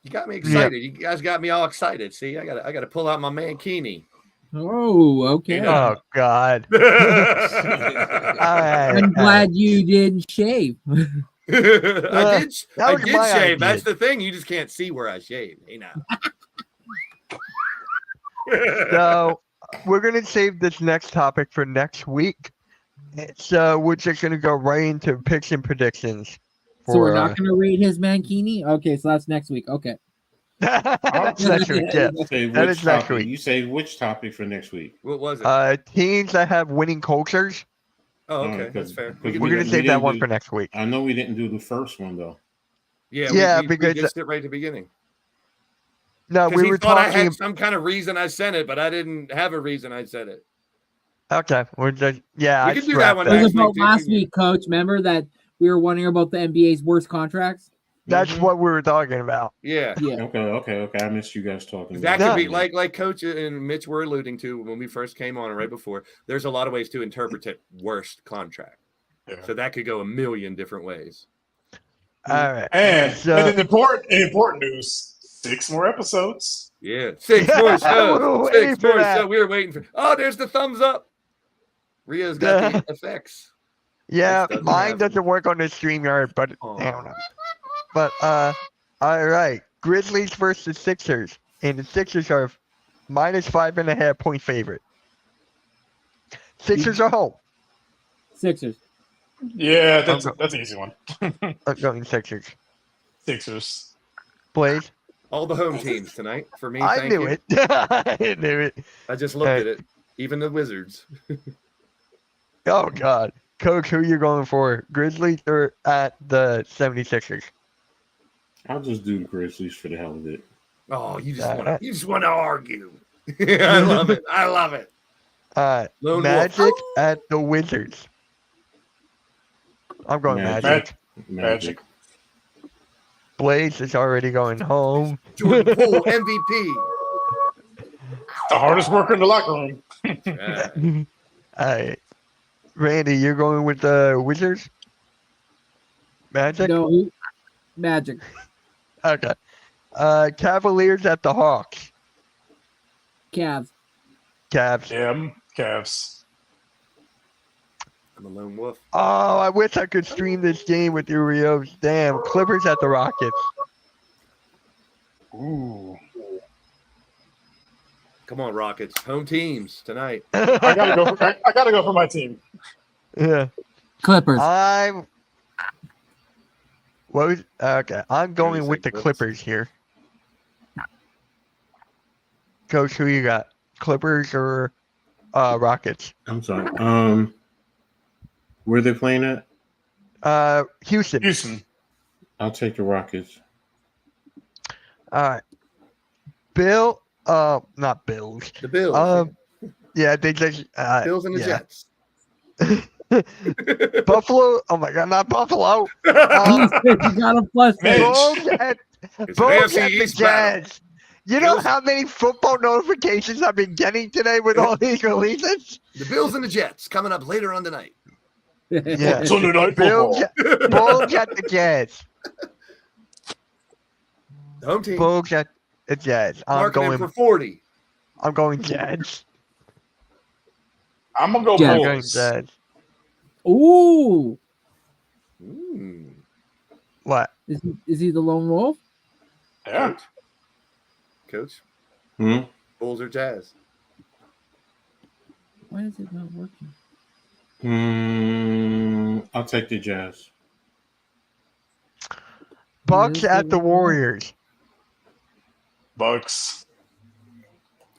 You got me excited. You guys got me all excited. See, I gotta pull out my mankini. Oh, okay. oh God. I'm glad you didn't shave. I did that was my shave. idea. That's the thing. You just can't see where I shave. You know. So we're gonna save this next topic for next week. So we're just gonna go right into picks and predictions. So we're not going to rate his mankini? Okay, so that's next week. Okay. That's next week, yeah. Say That which is next topic? week. You say which topic for next week? What was it? Teams that have winning cultures. Oh, okay, Alright, that's fair. 'cause We can We're do gonna that. save that didn't one do- for next week. I know we didn't do the first one though. Yeah, we because- just it right at the beginning. No, Because we he were thought I talking. had some kind of reason I sent it, but I didn't have a reason I said it. Okay, we're just yeah. We I can do scrapped that one It was next about week, too. last week, Coach. Remember that we were wondering about the NBA's worst contracts? That's what we were talking about. Yeah. Yeah. Okay. I missed you guys talking. That about could No. be like Coach and Mitch were alluding to when we first came on right before. There's a lot of ways to interpret it. Worst contract. Yeah. So that could go a million different ways. All right. And, So- and in important news, 6 more episodes. Yeah. 6 more We're shows. waiting 6 for more that. shows. We were waiting for. Oh, there's the thumbs up. Rio's got the effects. Yeah, This doesn't mine happen. doesn't work on the StreamYard, but Aw. I don't know. But all right, Grizzlies versus the Sixers, and the Sixers are -5.5 point favorite. Sixers are home. Sixers. Yeah, that's an easy one. I'm going Sixers. Sixers. Blaze, All the home teams tonight for me. I Thank knew you. it. I knew it. I just looked Hey. at it. Even the Wizards. Oh God, Coach, who you going for? Grizzlies or at the 76ers? I'll just do the Grizzlies for the hell of it. Oh, you Uh, just want to argue. I love it. I love it. Lone Wolf. Magic at the Wizards. I'm going Magic. Magic. Blaze is already going home. Jordan Poole, MVP. The hardest worker in the locker room. Yeah. All right. Randy, you're going with the Wizards? Magic? No, Magic. Okay. Cavaliers at the Hawks. Cavs. Cavs. Yeah, Cavs. I'm a lone wolf. Oh, I wish I could stream this game with you, Rios. Damn. Clippers at the Rockets. Ooh. Come on, Rockets. Home teams tonight. I gotta go for my team. Yeah. Clippers. I'm going with the Clips. Clippers here. Coach, who you got? Clippers or Rockets? I'm sorry. Where they playing at? Houston. Houston. I'll take the Rockets. All right. Not Bills. The Bills. Yeah, they just Bills and the yeah. Jets. Buffalo. Oh my God, not Buffalo. You got a plus. Man. Dogs at It's an Bulls AFC at the East battle. Jazz. You know Bills- how many football notifications I've been getting today with all these releases? The Bills and the Jets coming up later on tonight. Yeah. Sunday night Bulls, football. Bulls at the Jazz. Home team. Bulls at the Jazz. Marking him for 40. I'm going Jazz. I'm gonna go Yeah. I'm going Bulls. Jazz. Ooh, Mm. What? is he the lone wolf? Yeah. Coach. Hmm? Bulls or Jazz? Why is it not working? I'll take the Jazz. Bucks Yes, at the it is. Warriors. Bucks.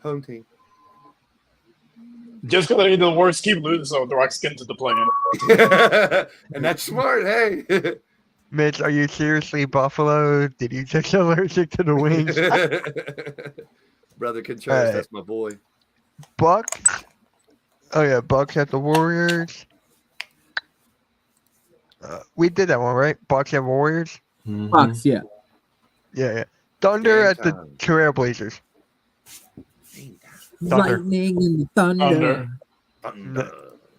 Home team. Just because they're the worst, keep losing, so the Rocks get into the play-in. And that's smart. Hey. Mitch, are you seriously Buffalo? Did you just allergic to the wings? Brother Contreras, Hey. that's my boy. Bucks. Oh yeah, Bucks at the Warriors. We did that one, right? Bucks at Warriors. Mhm. Bucks, yeah. Yeah. Thunder Game at the time. Trailblazers. Thunder. Lightning and the thunder. Thunder.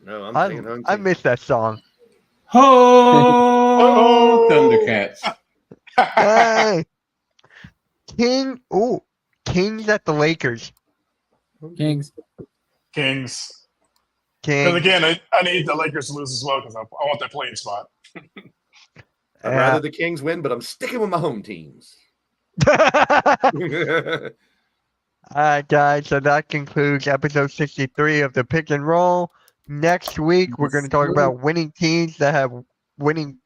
No, I'm thinking home team. I missed that song. Ho! Thundercats. Hey, Kings at the Lakers. Kings. Kings. Kings. Because again, I need the Lakers to lose as well because I want that playing spot. I'd rather the Kings win, but I'm sticking with my home teams. All right, guys. So that concludes episode 63 of the Pick and Roll. Next week, we're going to talk about winning teams that have winning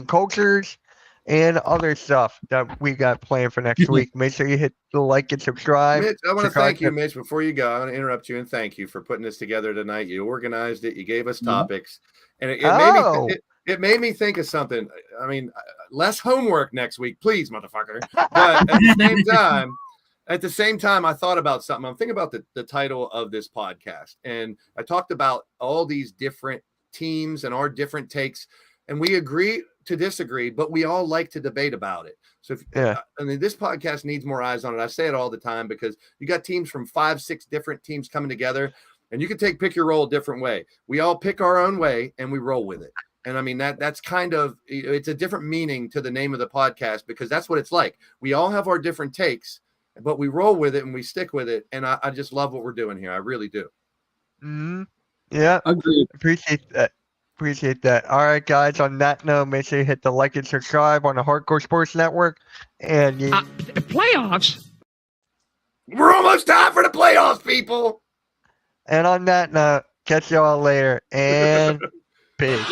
cultures and other stuff that we got planned for next week. Make sure you hit the like and subscribe. Mitch, I want to Subscribe thank you, to- Mitch. Before you go, I want to interrupt you and thank you for putting this together tonight. You organized it. You gave us topics, and it made me think of something. I mean, less homework next week, please, motherfucker. But at the same time, I thought about something. I'm thinking about the title of this podcast, and I talked about all these different teams and our different takes, and we agree to disagree, but we all like to debate about it. So, I mean, this podcast needs more eyes on it. I say it all the time because you got teams from 5-6 different teams coming together, and you can pick your role a different way. We all pick our own way, and we roll with it. And I mean, that's kind of, it's a different meaning to the name of the podcast because that's what it's like. We all have our different takes, but we roll with it and we stick with it. And I just love what we're doing here. I really do. Mm-hmm. Yeah. Agreed. Appreciate that. All right, guys. On that note, make sure you hit the like and subscribe on the Hardcore Sports Network. And Playoffs? We're almost time for the playoffs, people. And on that note, catch y'all later. And peace.